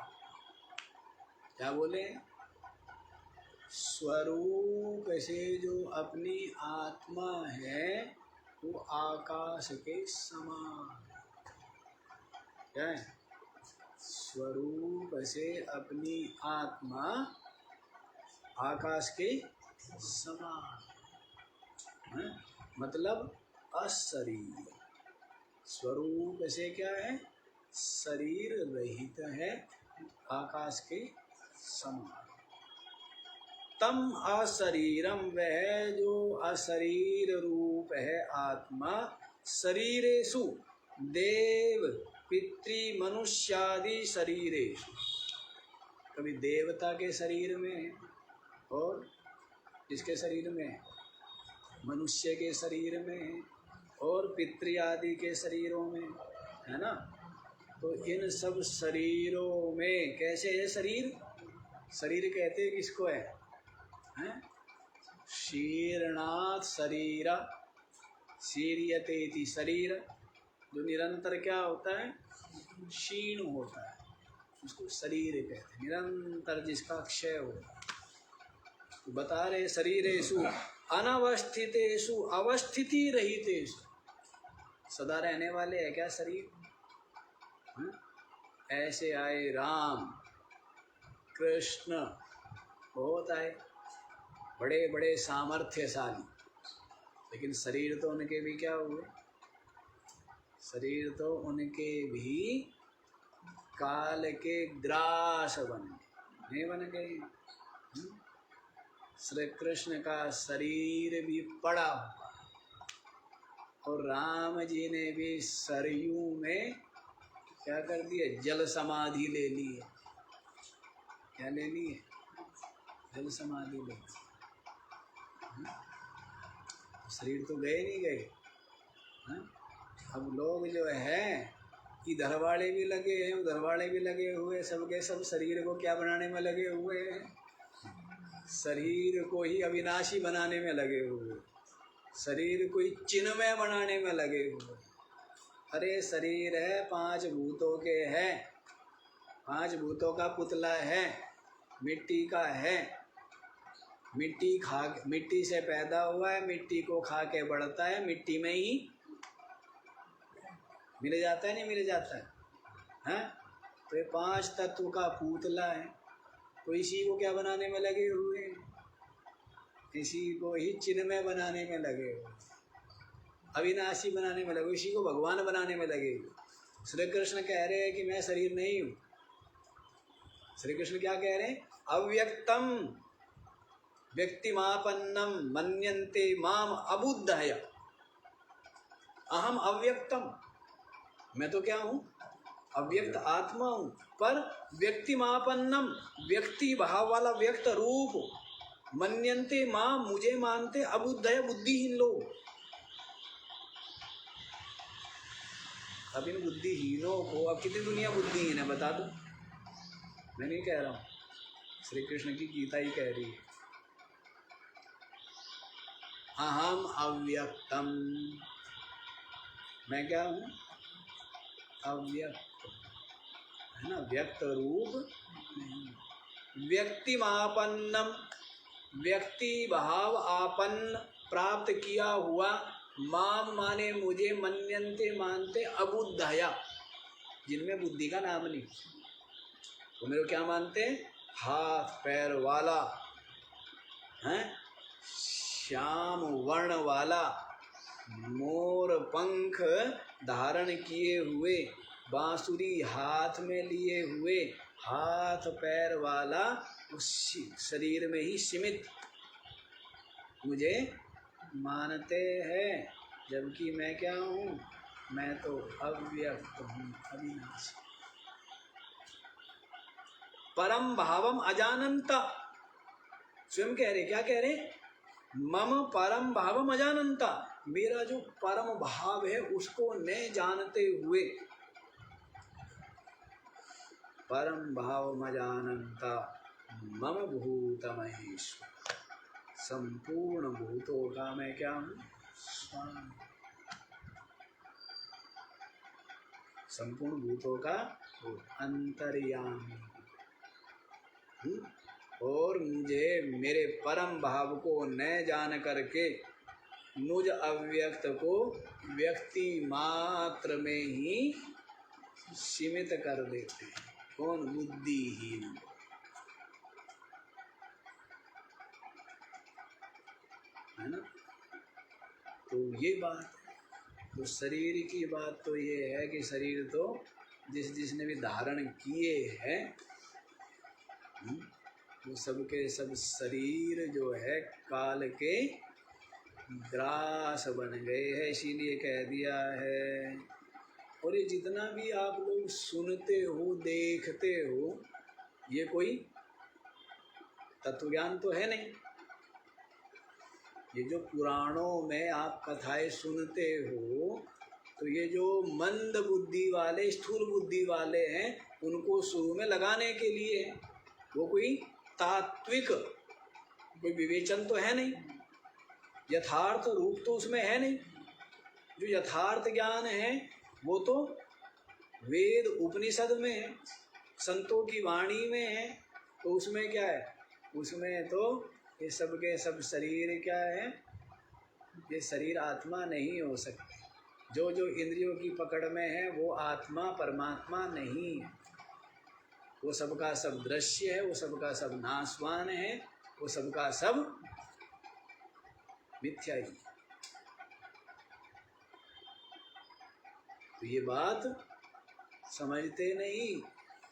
क्या बोले? स्वरूप से जो अपनी आत्मा है वो आकाश के समान। क्या है? स्वरूप से अपनी आत्मा आकाश के समान है, मतलब अशरीर। स्वरूप से क्या है? शरीर रहित है, आकाश के समान। तम अशरीरम, वह जो अशरीर रूप है आत्मा, शरीरेषु देव पितृ मनुष्यादि शरीरेषु, कभी देवता के शरीर में और इसके शरीर में, मनुष्य के शरीर में और पितृ आदि के शरीरों में, है ना? तो इन सब शरीरों में कैसे है शरीर? शरीर कहते हैं किसको है? शीर्णात् शरीरा, शीर्यते इति शरीर, जो निरंतर क्या होता है? क्षीण होता है, उसको शरीर कहते हैं। निरंतर जिसका क्षय होता है। तो बता रहे शरीरेषु अनवस्थितेषु अवस्थिति रहितेषु, सदा रहने वाले है क्या शरीर? ऐसे आए राम कृष्ण, बहुत आए, बड़े बड़े सामर्थ्यशाली, लेकिन शरीर तो उनके भी क्या हुए? शरीर तो उनके भी काल के ग्रास बन गए, नहीं बन गए? श्री कृष्ण का शरीर भी पड़ा हुआ, और राम जी ने भी सरयू में क्या कर दिया? जल समाधि ले ली है। क्या ले ली है? जल समाधि ले ली। शरीर तो गए नहीं गए। अब लोग जो है इधर वाले भी लगे हैं, उधर वाले भी लगे हुए, सबके सब शरीर को क्या बनाने में लगे हुए हैं? शरीर को ही अविनाशी बनाने में लगे हुए, शरीर को ही चिन्मय बनाने में लगे हुए। अरे शरीर है 5 भूतों के है, 5 भूतों का पुतला है, मिट्टी का है, मिट्टी से पैदा हुआ है, मिट्टी को खा के बढ़ता है, मिट्टी में ही मिल जाता है, नहीं मिल जाता है, हैं? तो ये 5 तत्व का पुतला है, तो इसी को क्या बनाने में लगे हुए हैं? इसी को ही चिन्मय बनाने में लगे हुए, अविनाशी बनाने में लगे, इसी को भगवान बनाने में लगे हुए। श्री कृष्ण कह रहे हैं कि मैं शरीर नहीं हूँ। श्री कृष्ण क्या कह रहे हैं? अव्यक्तम व्यक्तिमापन्नम मन्यन्ते माम अबुद्धया, अहम अव्यक्तम, मैं तो क्या हूँ? अव्यक्त आत्मा हूँ, पर व्यक्तिमापन्नम, व्यक्ति भाव वाला व्यक्त रूप, मन्यन्ते मां, मुझे मानते, अबुद्धय बुद्धिहीन लोग। अब इन बुद्धिहीनों को, अब कितनी दुनिया बुद्धिहीन है बता दो। मैं नहीं कह रहा हूँ, श्री कृष्ण की गीता ही कह रही है। अहम अव्यक्तम, मैं क्या हूँ? अव्यक्त, है ना, व्यक्त रूप नहीं। व्यक्तिमापन्नम, व्यक्ति भाव आपन्न, प्राप्त किया हुआ, माम माने मुझे, मन्यन्ते मानते, अबुद्धया जिनमें बुद्धि का नाम नहीं, वो मेरे को क्या मानते? हाथ पैर वाला, हैं, श्याम वर्ण वाला, मोर पंख धारण किए हुए, बांसुरी हाथ में लिए हुए, हाथ पैर वाला, उस शरीर में ही सीमित मुझे मानते हैं, जबकि मैं क्या हूँ? मैं तो अव्यक्त हूँ, अविनाशी। परम भावम अजानंता, स्वयं कह रहे, क्या कह रहे? मम परम भावम अजानंता, मेरा जो परम भाव है उसको न जानते हुए, परम भावम अजानंता मम भूत महेश्वर, संपूर्ण भूतों का मैं क्या हूँ? स्वामी, संपूर्ण भूतों का अंतर्यामी। और मुझे मेरे परम भाव को न जान करके मुझ अव्यक्त को व्यक्ति मात्र में ही सीमित कर देते हैं। कौन? बुद्धिहीन। है ना? तो ये बात है। तो शरीर की बात तो ये है कि शरीर तो जिसने भी धारण किए हैं, वो सबके सब शरीर जो है काल के ग्रास बन गए हैं, इसीलिए कह दिया है। और ये जितना भी आप लोग सुनते हो, देखते हो, ये कोई तत्वज्ञान तो है नहीं। ये जो पुराणों में आप कथाएं सुनते हो, तो ये जो मंद बुद्धि वाले, स्थूल बुद्धि वाले हैं, उनको शुरू में लगाने के लिए है। वो कोई तात्विक कोई विवेचन तो है नहीं, यथार्थ रूप तो उसमें है नहीं। जो यथार्थ ज्ञान है वो तो वेद उपनिषद में है, संतों की वाणी में है। तो उसमें क्या है? उसमें तो ये सब के सब शरीर क्या है? ये शरीर आत्मा नहीं हो सकते। जो जो इंद्रियों की पकड़ में है वो आत्मा परमात्मा नहीं है। वो सबका सब दृश्य है, वो सबका सब नाशवान है, वो सबका सब मिथ्या ही। तो ये बात समझते नहीं।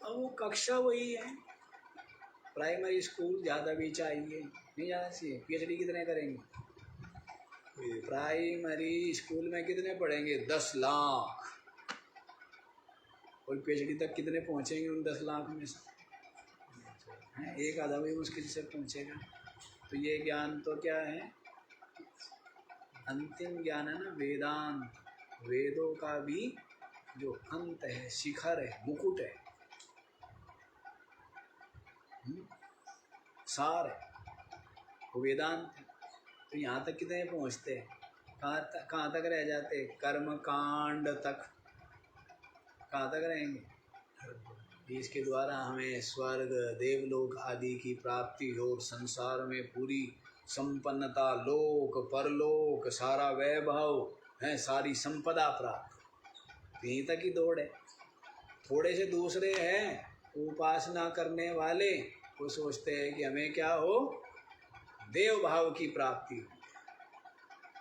अब वो कक्षा वही है, प्राइमरी स्कूल ज़्यादा भी चाहिए नहीं जाना चाहिए। पीएचडी कितने करेंगे? प्राइमरी स्कूल में कितने पढ़ेंगे? 10 लाख। और पीएचडी तक कितने पहुंचेंगे उन 10 लाख में से? एक आधा भी मुश्किल से पहुंचेगा। तो ये ज्ञान तो क्या है? अंतिम ज्ञान है ना, वेदांत। वेदों का भी जो अंत है, शिखर है, मुकुट है, सार है, वो वेदांत है। तो यहाँ तक कितने पहुँचते हैं? कहाँ तक रह जाते? कर्म कांड तक। कहाँ तक रहेंगे? इसके द्वारा हमें स्वर्ग देवलोक आदि की प्राप्ति हो, संसार में पूरी संपन्नता, लोक परलोक, सारा वैभव है, सारी संपदा प्राप्त। यहीं तक ही दौड़ है। थोड़े से दूसरे हैं उपासना करने वाले, वो सोचते हैं कि हमें क्या हो? देव भाव की प्राप्ति हो।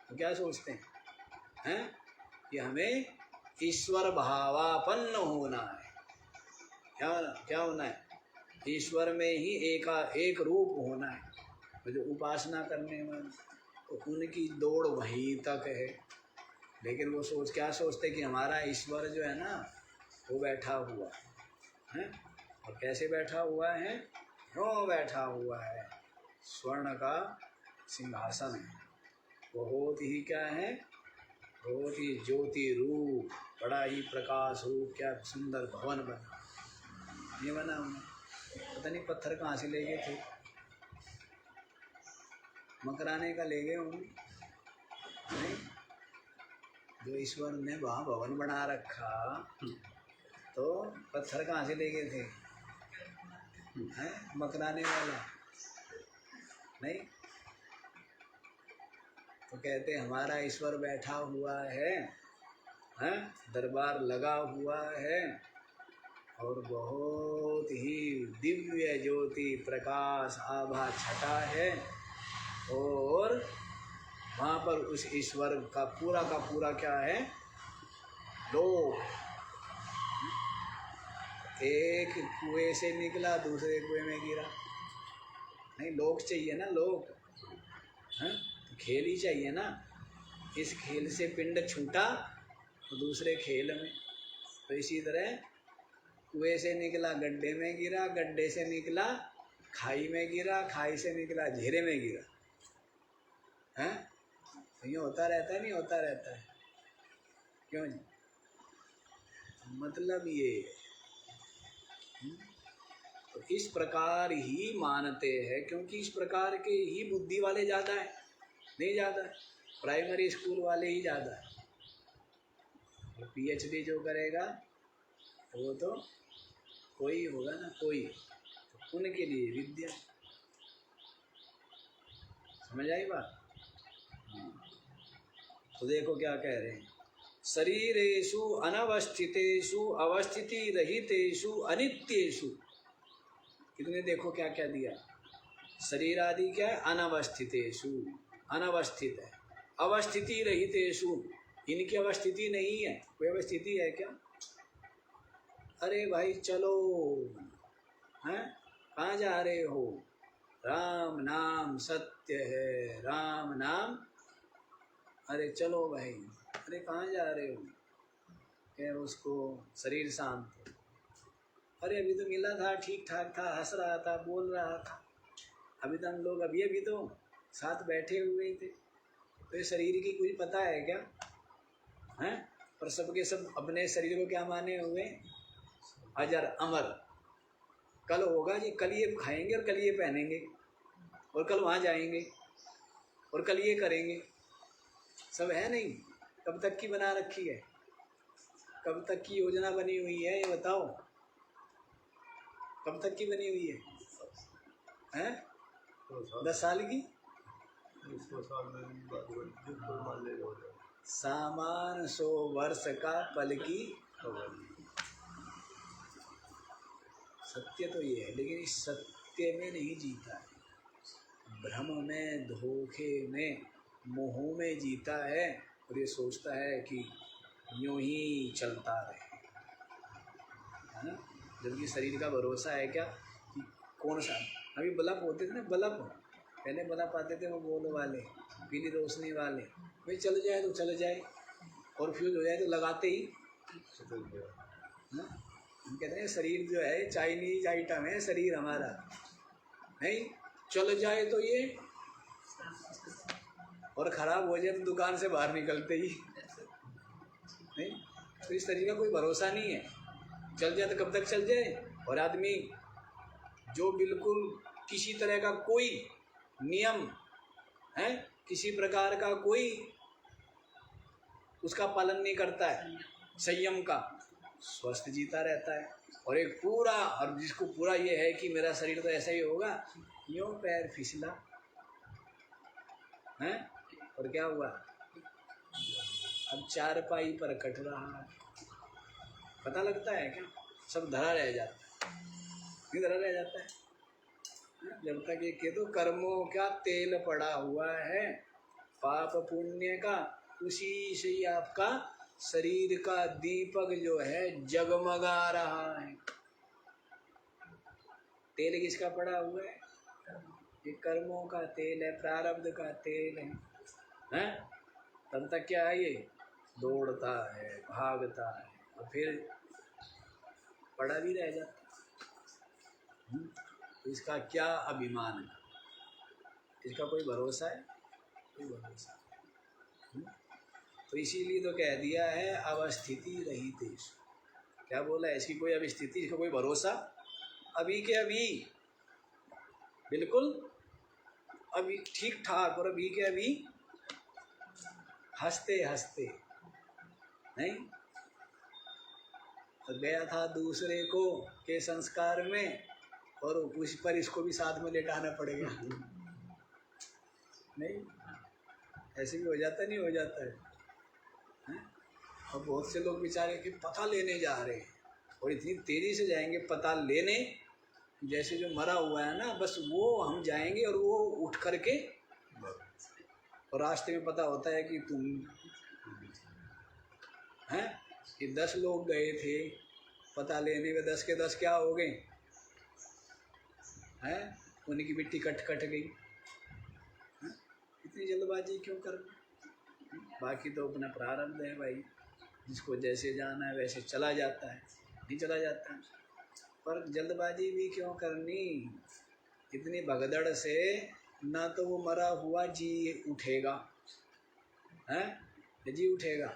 तो क्या सोचते हैं? कि हमें ईश्वर भावापन्न होना है। क्या होना है? ईश्वर में ही एक रूप होना है। तो जो उपासना करने वाले, तो उनकी दौड़ वहीं तक है। लेकिन वो क्या सोचते कि हमारा ईश्वर जो है ना, वो बैठा हुआ है। और कैसे बैठा हुआ है? क्यों बैठा हुआ है? स्वर्ण का सिंहासन है, बहुत ही क्या है, बहुत ही ज्योति रूप, बड़ा ही प्रकाश रूप, क्या सुंदर भवन बना। ये बना उन्हें, पता नहीं पत्थर कहाँ से ले गए थे, मकराने का ले गए होंगे, नहीं? जो ईश्वर ने वहाँ भवन बना रखा तो पत्थर कहाँ से ले गए थे? हैं? मकराने वाला नहीं? तो कहते हमारा ईश्वर बैठा हुआ है, हैं? दरबार लगा हुआ है और बहुत ही दिव्य ज्योति प्रकाश आभा छटा है, और वहाँ पर उस ईश्वर का पूरा क्या है? लोक। एक कुएं से निकला, दूसरे कुएं में गिरा। नहीं, लोक चाहिए ना, लोक है, तो खेल ही चाहिए ना। इस खेल से पिंड छूटा तो दूसरे खेल में, तो इसी तरह कुएं से निकला गड्ढे में गिरा, गड्ढे से निकला खाई में गिरा, खाई से निकला घेरे में गिरा। हैं? तो ये होता रहता है, नहीं होता रहता है? क्यों जी? मतलब ये तो इस प्रकार ही मानते हैं, क्योंकि इस प्रकार के ही बुद्धि वाले ज़्यादा है, नहीं ज़्यादा है, प्राइमरी स्कूल वाले ही ज़्यादा है। PhD जो करेगा वो तो कोई होगा ना, कोई, तो उनके लिए विद्या। समझ आई बात? तो देखो क्या कह रहे हैं, शरीरेषु अनवस्थितेषु अवस्थिति रहितेषु अनित्येषु। इतने देखो क्या क्या दिया, शरीर आदि क्या है? अनवस्थितेषु, अनवस्थित है। अवस्थिति रहितेषु, इनकी अवस्थिति नहीं है, कोई अवस्थिति है क्या? अरे भाई चलो, हैं? कहाँ जा रहे हो? राम नाम सत्य है, राम नाम, अरे चलो भाई, अरे कहाँ जा रहे हो? क्या उसको शरीर शांत, अरे अभी तो मिला था, ठीक ठाक था, हंस रहा था, बोल रहा था, अभी तो हम लोग अभी तो साथ बैठे हुए थे। तो ये शरीर की कुछ पता है क्या? हैं? पर सबके सब अपने शरीर को क्या माने हुए? अजर अमर। कल होगा जी, कल ये खाएंगे और कल ये पहनेंगे और कल वहाँ जाएंगे और कल ये करेंगे, सब है नहीं? कब तक की बना रखी है? कब तक की योजना बनी हुई है, ये बताओ? कब तक की बनी हुई है? हैं? 10 साल की? सामान 100 वर्ष का पल की। सत्य तो ये है, लेकिन इस सत्य में नहीं जीता है, भ्रम में, धोखे में, मोह में जीता है, और ये सोचता है कि यूं ही चलता रहे, है ना? जबकि शरीर का भरोसा है क्या कि कौन सा, अभी बल्ब होते थे ना, बल्ब पहले बल्ब आते थे, वो गोल वाले पीली रोशनी वाले, भाई चल जाए तो चल जाए और फ्यूज हो जाए तो लगाते ही, ना? हम कहते हैं शरीर जो है चाइनीज आइटम है, शरीर हमारा नहीं, चल जाए तो ये, और ख़राब हो जाए तो दुकान से बाहर निकलते ही नहीं। तो इस शरीर का कोई भरोसा नहीं है, चल जाए तो कब तक चल जाए। और आदमी जो बिल्कुल किसी तरह का कोई नियम है, किसी प्रकार का कोई उसका पालन नहीं करता है, संयम का, स्वस्थ जीता रहता है। और एक पूरा, और जिसको पूरा ये है कि मेरा शरीर तो ऐसा ही होगा, यूँ पैर फिसला है, और क्या हुआ? अब चारपाई पर कट रहा है, पता लगता है क्या? सब धरा रह जाता है, नहीं धरा रह जाता है? जब तक ये कह दो कर्मों का तेल पड़ा हुआ है, पाप पुण्य का, उसी से ही आपका शरीर का दीपक जो है जगमगा रहा है। तेल किसका पड़ा हुआ है? ये कर्मों का तेल है, प्रारब्ध का तेल है, हैं? तब तक क्या है? ये दौड़ता है, भागता है, और फिर पड़ा भी रह जाता। तो इसका क्या अभिमान है, इसका कोई भरोसा है? कोई भरोसा नहीं। तो इसीलिए तो कह दिया है अवस्थिति रहित। क्या बोला है? इसकी कोई अभी स्थिति, इसका कोई भरोसा, अभी के अभी बिल्कुल अभी ठीक ठाक, और अभी के अभी हंसते हंसते नहीं। तो गया था दूसरे को के संस्कार में, और उस पर इसको भी साथ में लेटाना पड़ेगा। नहीं, ऐसे भी हो जाता नहीं, हो जाता है, हैं? और बहुत से लोग बेचारे कि पता लेने जा रहे हैं, और इतनी तेज़ी से जाएंगे पता लेने, जैसे जो मरा हुआ है ना, बस वो हम जाएंगे और वो उठ करके, और रास्ते में पता होता है कि तुम हैं कि 10 लोग गए थे पता लेने में, 10 के 10 क्या हो गए हैं, उनकी मिट्टी कट गई। इतनी जल्दबाजी क्यों करना? बाकी तो अपना प्रारब्ध है भाई, जिसको जैसे जाना है वैसे चला जाता है, नहीं चला जाता है। पर जल्दबाजी भी क्यों करनी? इतनी भगदड़ से ना तो वो मरा हुआ जी उठेगा, हैं, जी उठेगा,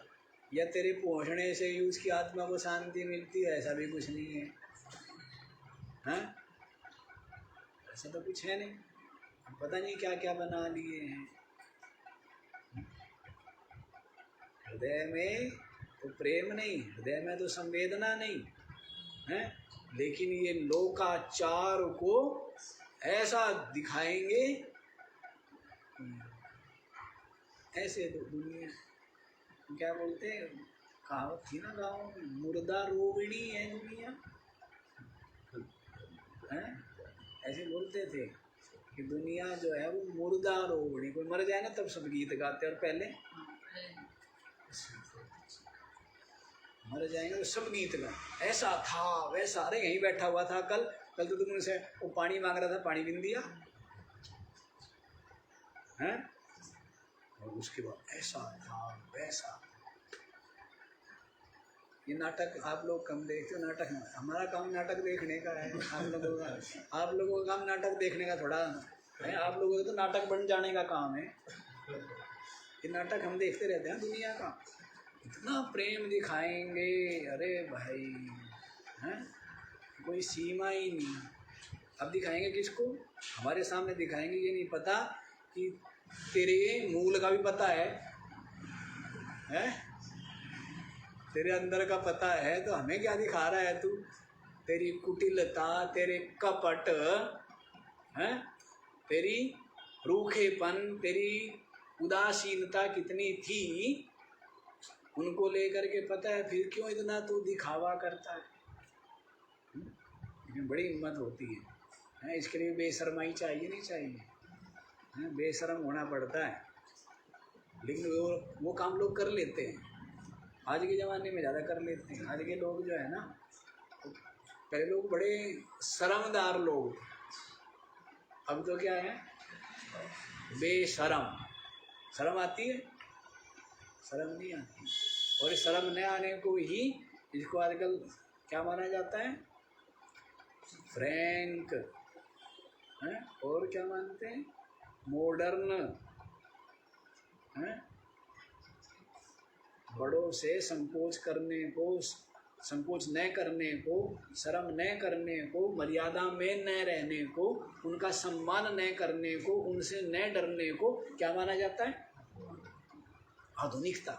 या तेरे पहुँचने से ही उसकी आत्मा को शांति मिलती है, ऐसा भी कुछ नहीं है, हैं? ऐसा तो कुछ है नहीं। पता नहीं क्या क्या बना लिए हैं हृदय में, तो प्रेम नहीं, हृदय में तो संवेदना नहीं है, लेकिन ये लोकाचार को ऐसा दिखाएंगे, ऐसे तो दुनिया क्या बोलते हैं, कहावत थी ना गाँव में, मुर्दा रोगिणी है दुनिया, हैं? ऐसे बोलते थे कि दुनिया जो है वो मुर्दा रोगिणी, कोई मर जाए ना तब सब गीत गाते, और पहले मर जाएंगे तो सब गीत गा, ऐसा था वैसा। अरे यहीं बैठा हुआ था कल तो तुम उनसे वो पानी मांग रहा था, पानी बिन दिया, हैं? और उसके बाद ऐसा था वैसा। ये नाटक आप लोग कम देखते हो, नाटक हमारा काम नाटक देखने का है, आप लोगों का काम नाटक देखने का थोड़ा है, आप लोगों का तो नाटक बन जाने का काम है। ये नाटक हम देखते रहते हैं दुनिया का, इतना प्रेम दिखाएंगे, अरे भाई, हैं? कोई सीमा ही नहीं। अब दिखाएंगे किसको? हमारे सामने दिखाएंगे, ये नहीं पता कि तेरे मूल का भी पता है, हैं? तेरे अंदर का पता है, तो हमें क्या दिखा रहा है तू? तेरी कुटिलता, तेरे कपट, हैं? तेरी रूखेपन, तेरी उदासीनता कितनी थी, उनको लेकर के पता है, फिर क्यों इतना तू दिखावा करता है? लेकिन बड़ी हिम्मत होती है, इसके लिए बेशर्माई चाहिए, नहीं चाहिए, हैं? बेशर्म होना पड़ता है, लेकिन वो काम लोग कर लेते हैं, आज के ज़माने में ज़्यादा कर लेते हैं। आज के लोग जो है ना, पहले लोग बड़े शर्मदार लोग, अब तो क्या है, बेशरम। शर्म आती है? शर्म नहीं आती। और इस शर्म न आने को ही इसको आजकल क्या माना जाता है? फ्रैंक, हैं? और क्या मानते हैं? मॉडर्न, हैं? बड़ों से संकोच करने को, संकोच न करने को, शर्म न करने को, मर्यादा में न रहने को, उनका सम्मान न करने को, उनसे न डरने को क्या माना जाता है? आधुनिकता।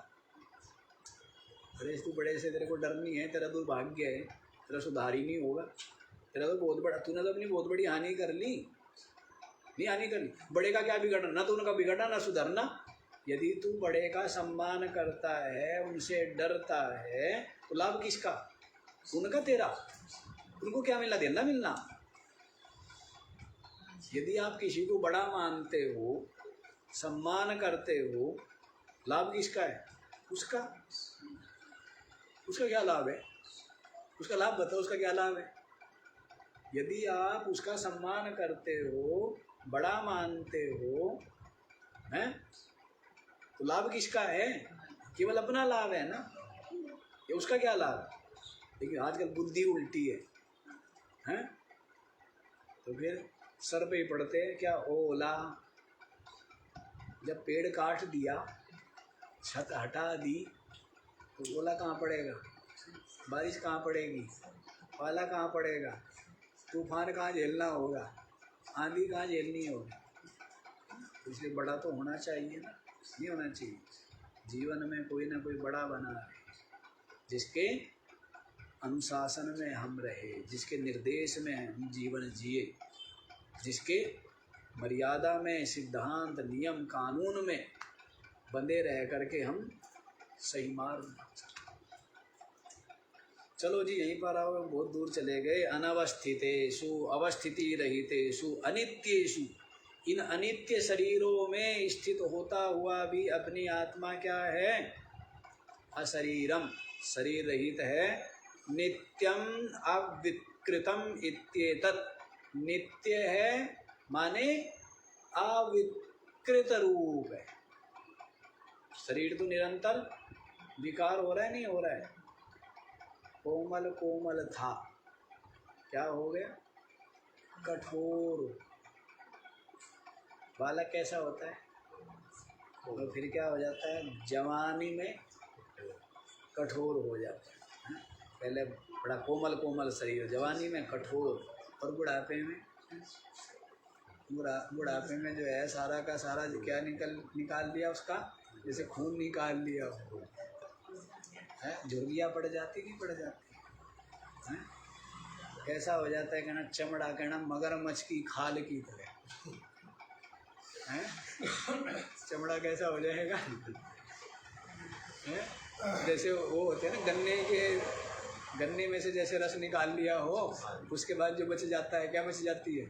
अरे तू बड़े से तेरे को डर नहीं है, तेरा दुर्भाग्य है, तेरा सुधार ही नहीं होगा, तेरा तो बहुत बड़ा, तूने तो अपनी बहुत बड़ी हानि कर ली, नहीं हानि कर ली। बड़े का क्या बिगड़ना, ना तो उनका बिगड़ना ना सुधरना। यदि तू बड़े का सम्मान करता है, उनसे डरता है, तो लाभ किसका? उनका, तेरा? उनको क्या मिलना, देना मिलना। यदि आप किसी को बड़ा मानते हो, सम्मान करते हो, लाभ किसका है? उसका। उसका क्या लाभ है? उसका लाभ बताओ, उसका क्या लाभ है? यदि आप उसका सम्मान करते हो, बड़ा मानते हो, हैं, तो लाभ किसका है? केवल अपना लाभ है ना, ये उसका क्या लाभ है? लेकिन आजकल बुद्धि उल्टी है, हैं? तो फिर सर पे ही पड़ते हैं क्या, ओला। जब पेड़ काट दिया, छत हटा दी, तो ओला कहाँ पड़ेगा, बारिश कहाँ पड़ेगी, पाला कहाँ पड़ेगा, तूफान कहाँ झेलना होगा, आंधी कहाँ झेलनी होगी। इसलिए बड़ा तो होना चाहिए ना, नहीं होना चाहिए। जीवन में कोई ना कोई बड़ा बना रहे, जिसके अनुशासन में हम रहे, जिसके निर्देश में हम जीवन जिए, जिसके मर्यादा में, सिद्धांत, नियम, कानून में बंधे रह करके हम सही मार्ग। चलो जी यहीं पर आओ, बहुत दूर चले गए। अनवस्थितेषु, अवस्थिति रहितेषु, अनित्येषु, इन अनित्य शरीरों में स्थित होता हुआ भी अपनी आत्मा क्या है, अशरीरम, शरीर रहित है। नित्यम अविकृतम इत्येतत्, नित्य है माने अविकृत रूप है। शरीर तो निरंतर विकार हो रहा है, नहीं हो रहा है। कोमल कोमल था, क्या हो गया, कठोर। बालक कैसा होता है, तो फिर क्या हो जाता है, जवानी में कठोर हो जाता है। पहले बड़ा कोमल कोमल शरीर, जवानी में कठोर, और बुढ़ापे में जो है सारा का सारा क्या निकाल लिया उसका, जैसे खून निकाल लिया हो, है, झुर्रियाँ पड़ जाती नहीं पड़ जाती है। कैसा हो जाता है कहना, चमड़ा कहना मगरमच्छ की खाल की तरह है। चमड़ा कैसा हो जाएगा है? जैसे वो होते हैं ना गन्ने में से जैसे रस निकाल लिया हो, उसके बाद जो बच जाता है, क्या बच जाती है,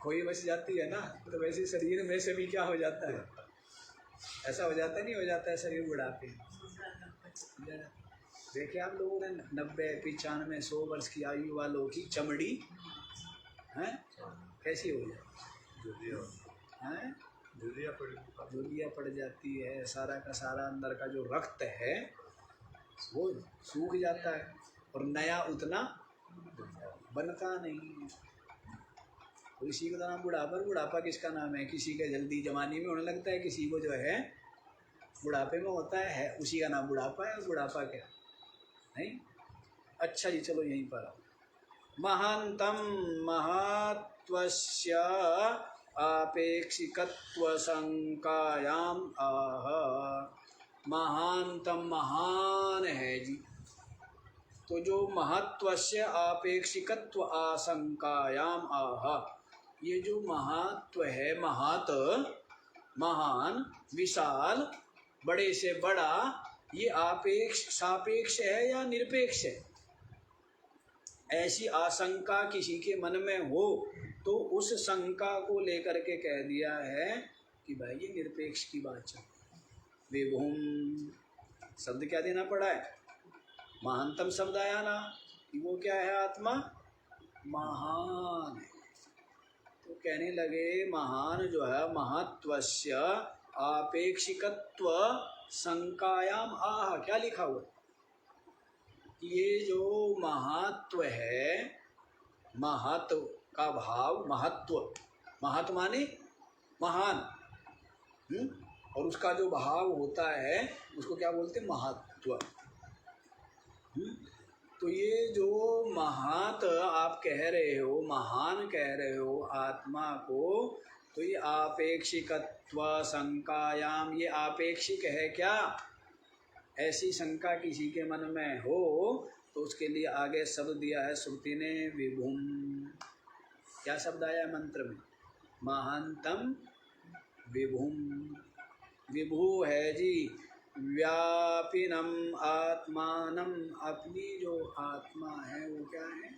खोई बच जाती है ना। तो वैसे शरीर में से भी क्या हो जाता है, ऐसा हो जाता है, नहीं हो जाता है शरीर बुढ़ापे। देखिए आप लोगों ने 90, 95, 100 वर्ष की आयु वालों की चमड़ी है कैसी हो जाती है, झुर्रियाँ पड़ जाती है, सारा का सारा अंदर का जो रक्त है वो सूख जाता है, और नया उतना बनता नहीं। तो इसी का नाम बुढ़ापा। बुढ़ापा किसका नाम है, किसी का जल्दी जवानी में होने लगता है, किसी को जो है बुढ़ापे में होता है, उसी का नाम बुढ़ापा है। बुढ़ापा क्या नहीं। अच्छा जी चलो यहीं पर आओ। महांतम महत्वस्य आपेक्षिकत्व संकायाम आह। महानतम महान है जी, तो जो महत्वस्य आपेक्षिकत्व आशंकायाम आह, ये जो महत्व है, महत महान, विशाल, बड़े से बड़ा, ये आपेक्ष सापेक्ष है या निरपेक्ष है। ऐसी आशंका किसी के मन में हो तो उस शंका को लेकर के कह दिया है कि भाई ये निरपेक्ष की बात चल। विभुम शब्द क्या देना पड़ा है, महानतम शब्द आया ना, कि वो क्या है, आत्मा महान है। तो कहने लगे महान जो है, महत्वस्य आपेक्षिकत्व संकायाम आह। क्या लिखा हुआ, ये जो महत्व है, महत्व का भाव, महत्व, महत्व माने महान, और उसका जो भाव होता है उसको क्या बोलते हैं, महत्व। तो ये जो महत आप कह रहे हो, महान कह रहे हो आत्मा को, तो ये आपेक्षिकत्व संकायाम, ये आपेक्षिक है क्या। ऐसी शंका किसी के मन में हो तो उसके लिए आगे शब्द दिया है श्रुति ने, विभुम। क्या शब्द आया मंत्र में, महानतम विभुम। विभु है जी व्यापिनम आत्मानम, अपनी जो आत्मा है वो क्या है,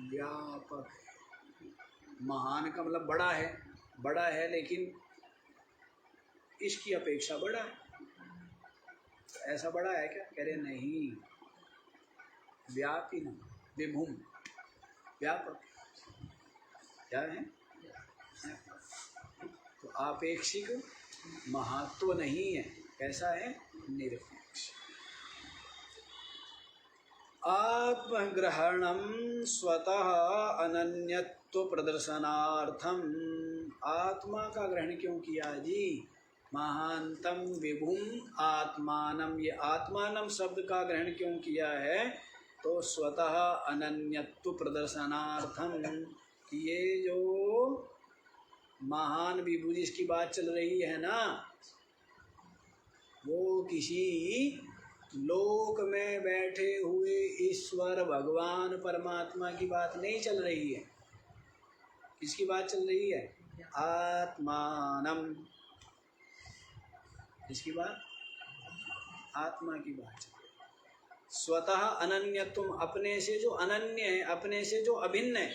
व्यापक। महान का मतलब बड़ा है, बड़ा है लेकिन इसकी अपेक्षा बड़ा है। ऐसा बड़ा है क्या, कह रहे नहीं, व्यापिनम विभुम, व्यापक क्या है। तो आपेक्षिक महत्व नहीं है, कैसा है, निरपेक्ष। आत्मग्रहणम स्वतः अनन्यत्व प्रदर्शनार्थम। आत्मा का ग्रहण क्यों किया जी? महानतम विभुम आत्मानम, ये आत्मानम शब्द का ग्रहण क्यों किया है? तो स्वतः अनन्यत्व प्रदर्शनार्थम, कि ये जो महान विभु जिसकी बात चल रही है ना, वो किसी लोक में बैठे हुए ईश्वर भगवान परमात्मा की बात नहीं चल रही है। किसकी बात चल रही है? आत्मानम। किसकी बात? आत्मा की बात चल रही है। स्वतः अनन्य, तुम अपने से जो अनन्य है, अपने से जो अभिन्न है,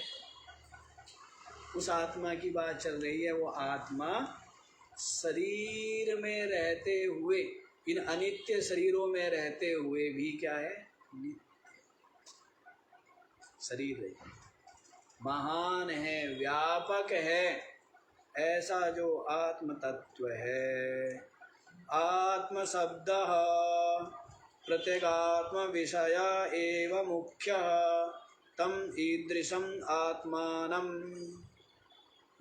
उस आत्मा की बात चल रही है। वो आत्मा शरीर में रहते हुए, इन अनित्य शरीरों में रहते हुए भी क्या है? नित्य शरीर है, महान है, व्यापक है, ऐसा जो आत्म तत्व है। आत्म शब्द प्रत्यगात्म विषय एव मुख्य तम ईदृशम आत्मानम।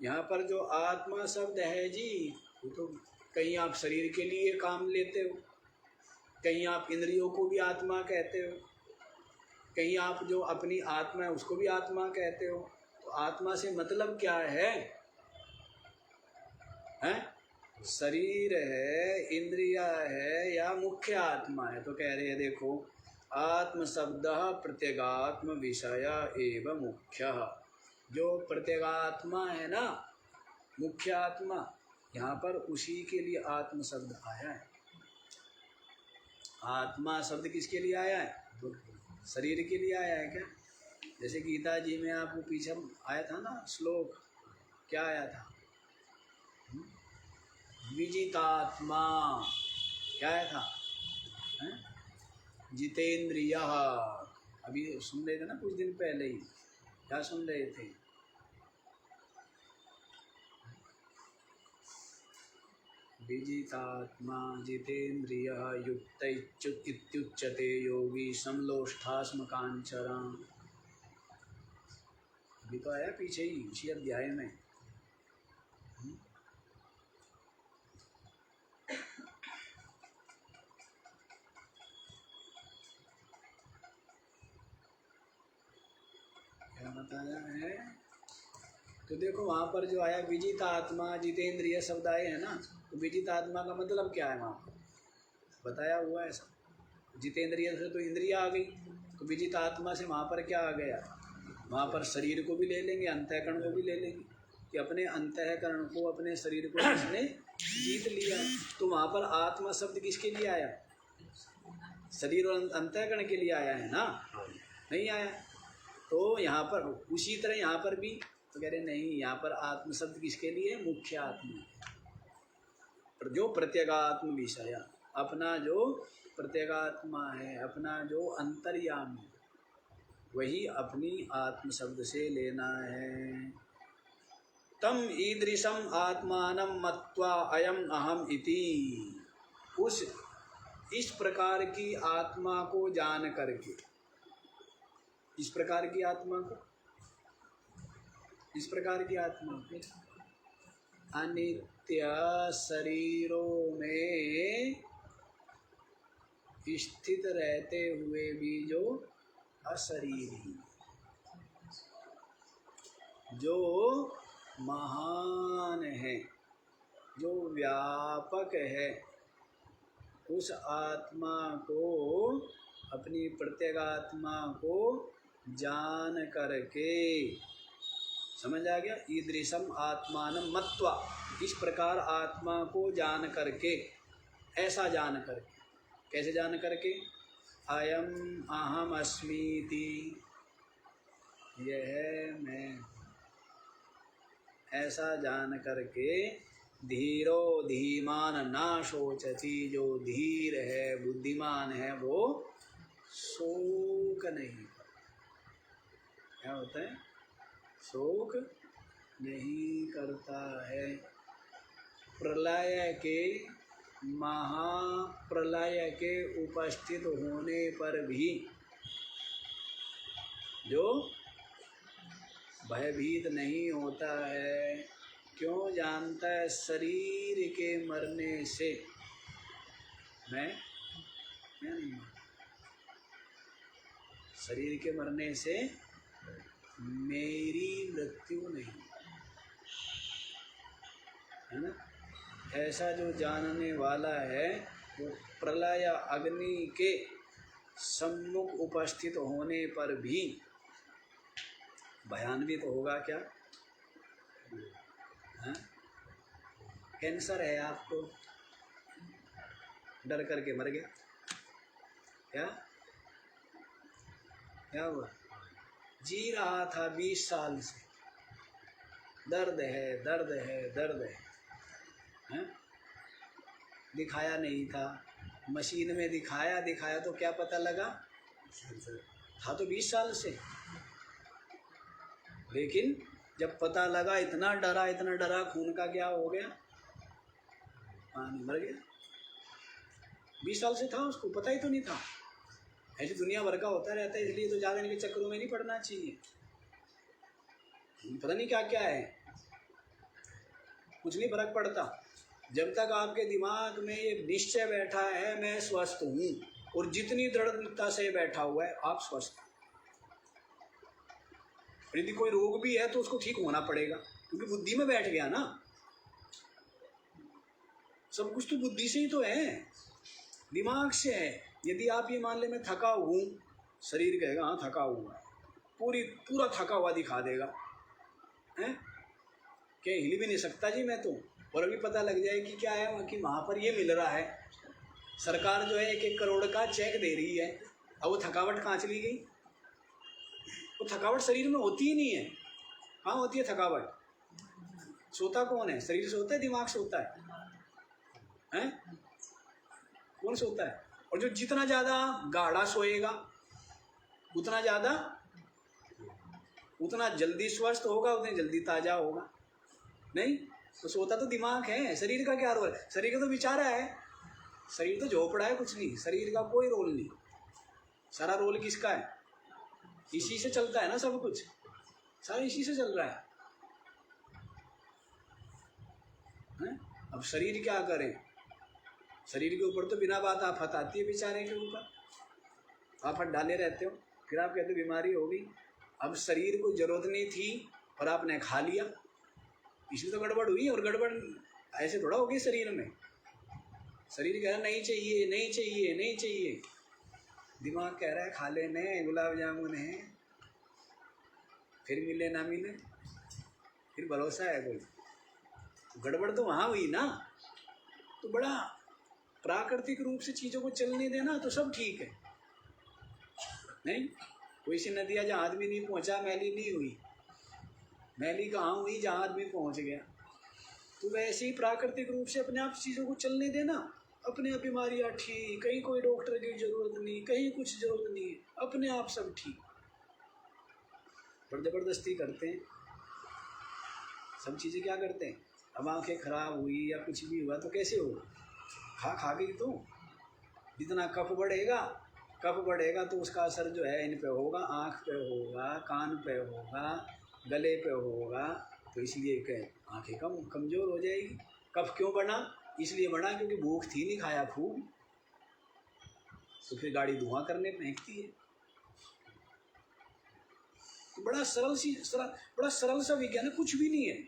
यहाँ पर जो आत्मा शब्द है जी, वो तो कहीं आप शरीर के लिए काम लेते हो, कहीं आप इंद्रियों को भी आत्मा कहते हो, कहीं आप जो अपनी आत्मा है उसको भी आत्मा कहते हो। तो आत्मा से मतलब क्या है? हैं? शरीर है, इंद्रिया है, या मुख्य आत्मा है? तो कह रहे हैं देखो, आत्म शब्द प्रत्यगात्म विषय एवं मुख्य। जो प्रत्यगात्मा है ना, मुख्य आत्मा, यहाँ पर उसी के लिए आत्म शब्द आया है। आत्मा शब्द किसके लिए आया है? शरीर के लिए आया है क्या? जैसे गीता जी में आपको पीछे आया था ना श्लोक, क्या आया था? विजितात्मा, क्या आया था? जितेंद्रिय। अभी सुन रहे थे ना कुछ दिन पहले ही, क्या सुन रहे थे? विजितात्मा जितेंद्रिय युक्त इत्युच्यते योगी समलोष्ठास्म कांचरा। अभी तो आया पीछे ही उसी अध्याय में। क्या बताया है? तो देखो वहाँ पर जो आया विजित आत्मा जितेंद्रिय शब्द आए हैं ना, तो विजित आत्मा का मतलब क्या है? वहाँ पर बताया हुआ है सब। जितेंद्रिय से तो इंद्रिया आ गई, तो विजित आत्मा से वहाँ पर क्या आ गया? वहाँ पर शरीर को भी ले लेंगे, अंतःकरण को भी ले लेंगे, कि अपने अंतःकरण को, अपने शरीर को किसने जीत लिया। तो वहाँ पर आत्मा शब्द किसके लिए आया? शरीर और अंतःकरण के लिए आया है ना, नहीं आया। तो यहाँ पर उसी तरह यहाँ पर भी तो कह रहे नहीं, यहाँ पर आत्म शब्द किसके लिए? मुख्य आत्मा, जो प्रत्यगात्म विषय, अपना जो प्रत्यगात्मा है, अपना जो अंतर्यामी, वही अपनी आत्म शब्द से लेना है। तम ईदृशम आत्मानं मत्वा अयम अहम इति। उस इस प्रकार की आत्मा को जान करके, इस प्रकार की आत्मा को, इस प्रकार की आत्मा को अनित्य शरीरों में स्थित रहते हुए भी जो अशरीरी, जो महान है, जो व्यापक है, उस आत्मा को, अपनी प्रत्यगात्मा को जान करके, समझ आ गया? ईदृशम आत्मानं मत्वा, इस प्रकार आत्मा को जान करके, ऐसा जान करके, कैसे जान करके? अयम अहम अस्मीति, यह मैं, ऐसा जान करके धीरो धीमान ना शोचति, जो धीर है, बुद्धिमान है, वो शोक नहीं करता। क्या होता है? शोक नहीं करता है। प्रलय के, महाप्रलय के उपस्थित होने पर भी जो भयभीत नहीं होता है, क्यों जानता है शरीर के मरने से मैं नहीं, शरीर के मरने से मेरी मृत्यु नहीं, है ना। ऐसा जो जानने वाला है वो प्रलय अग्नि के सम्मुख उपस्थित होने पर भी भयान्वित होगा क्या? हाँ? कैंसर है आपको, डर करके मर गया, क्या क्या हुआ? जी रहा था 20 साल से, दर्द है दर्द है दर्द है, हैं? दिखाया नहीं था, मशीन में दिखाया तो क्या पता लगा? था तो 20 साल से, लेकिन जब पता लगा इतना डरा, खून का क्या हो गया? पानी, मर गया। 20 साल से था, उसको पता ही तो नहीं था। ऐसी दुनिया भर का होता रहता है, इसलिए तो ज़्यादा इनके चक्करों में नहीं पड़ना चाहिए। पता नहीं क्या क्या है, कुछ नहीं फर्क पड़ता जब तक आपके दिमाग में ये निश्चय बैठा है मैं स्वस्थ हूँ, और जितनी दृढ़ता से बैठा हुआ है आप स्वस्थ। यदि कोई रोग भी है तो उसको ठीक होना पड़ेगा, क्योंकि बुद्धि में बैठ गया ना, सब कुछ तो बुद्धि से ही तो है, दिमाग से है। यदि आप ये मान ले मैं थका हूँ, शरीर कहेगा हाँ थका हुआ है, पूरा थका हुआ दिखा देगा, हैं? क्या हिल भी नहीं सकता जी मैं तो। और अभी पता लग जाए कि क्या है कि वहाँ पर ये मिल रहा है, सरकार जो है 1-1 करोड़ का चेक दे रही है, अब वो थकावट कहाँ चली गई? वो थकावट शरीर में होती ही नहीं है। कहाँ होती है थकावट? सोता कौन है? शरीर सोता है, दिमाग सोता है, हैं? कौन सोता है? और जो जितना ज़्यादा गाढ़ा सोएगा उतना जल्दी स्वस्थ होगा, उतनी जल्दी ताज़ा होगा। नहीं तो सोता तो दिमाग है, शरीर का क्या रोल है? शरीर का तो बेचारा है, शरीर तो झोपड़ा है, कुछ नहीं, शरीर का कोई रोल नहीं। सारा रोल किसका है? इसी से चलता है ना सब कुछ, सारा इसी से चल रहा है। अब शरीर क्या करे? शरीर के ऊपर तो बिना बात आफत आती है बेचारे के ऊपर, आफत डाले रहते हो, फिर आप कहते बीमारी हो गई। अब शरीर को जरूरत नहीं थी और आपने खा लिया, इसलिए तो गड़बड़ हुई। और गड़बड़ ऐसे थोड़ा होगी शरीर में, शरीर कह रहा नहीं चाहिए नहीं चाहिए नहीं चाहिए, दिमाग कह रहा है खा लेने गुलाब जामुन है, फिर मिले ना मिले, फिर भरोसा है कोई? गड़बड़ तो वहाँ हुई ना। तो बड़ा प्राकृतिक रूप से चीज़ों को चलने देना तो सब ठीक है। नहीं कोई सी नदियाँ जहाँ आदमी नहीं पहुँचा मैली नहीं हुई, मैली कहाँ हुई? जहाँ आदमी पहुँच गया। तो वैसे ही प्राकृतिक रूप से अपने आप चीज़ों को चलने देना, अपने आप बीमारियाँ ठीक, कहीं कोई डॉक्टर की जरूरत नहीं, कहीं कुछ जरूरत नहीं है, अपने आप सब ठीक। पर जबरदस्ती करते हैं सब चीज़ें, क्या करते हैं? अब आँखें खराब हुई या कुछ भी हुआ तो कैसे होगा? खा गई तो जितना कफ बढ़ेगा तो उसका असर जो है इन पे होगा, आँख पे होगा, कान पे होगा, गले पे होगा। तो इसलिए आँखें कमज़ोर हो जाएगी। कफ क्यों बना? इसलिए बना क्योंकि भूख थी, नहीं खाया खूब, तो फिर गाड़ी धुआं करने फेंकती है। तो बड़ा सरल सा विज्ञान है, कुछ भी नहीं है,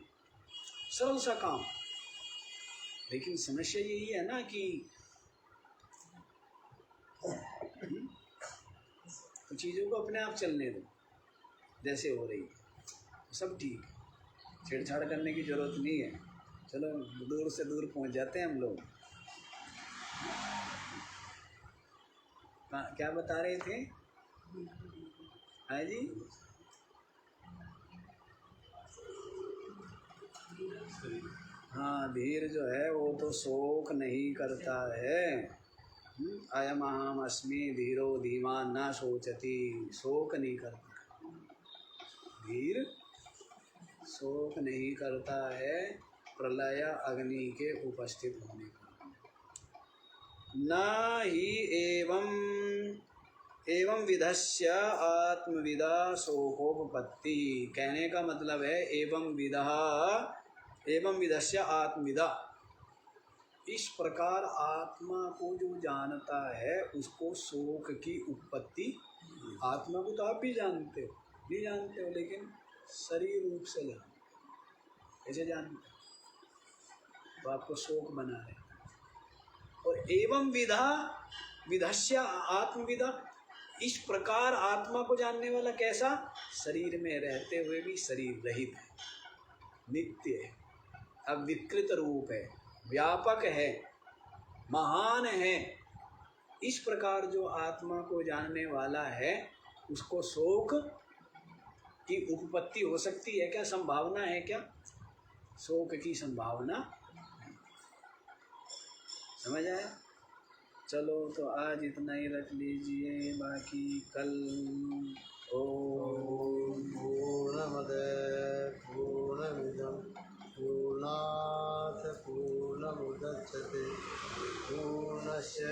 सरल सा काम। लेकिन समस्या यही है ना कि तो चीज़ों को अपने आप चलने दो, जैसे हो रही है सब ठीक, छेड़छाड़ करने की जरूरत नहीं है। चलो दूर से दूर पहुंच जाते हैं हम लोग। क्या बता रहे थे? हाँ जी, हाँ धीर जो है वो तो शोक नहीं करता है। अयम अहम अस्मि धीरो धीमान न सोचती, शोक नहीं करता। धीर शोक नहीं करता है प्रलय अग्नि के उपस्थित होने पर। न ही एवं विधस्य आत्मविदा शोकोपपत्ति। कहने का मतलब है एवं विधस्य आत्मविदा, इस प्रकार आत्मा को जो जानता है उसको शोक की उत्पत्ति। आत्मा को तो आप भी जानते हो, नहीं जानते हो, लेकिन शरीर रूप से जानते हो। कैसे जानते हो? तो आपको शोक बना है। और एवं विधस्य आत्मविदा, इस प्रकार आत्मा को जानने वाला कैसा? शरीर में रहते हुए भी शरीर रहित है, नित्य है, अविकृत रूप है, व्यापक है, महान है। इस प्रकार जो आत्मा को जानने वाला है उसको शोक की उत्पत्ति हो सकती है क्या? संभावना है क्या? शोक की संभावना। समझ आया? चलो तो आज इतना ही रख लीजिए, बाकी कल। ओम पूर्णमद पूर्णमिदं पूर्णात् पूर्णमुदच्यते पूर्णस्य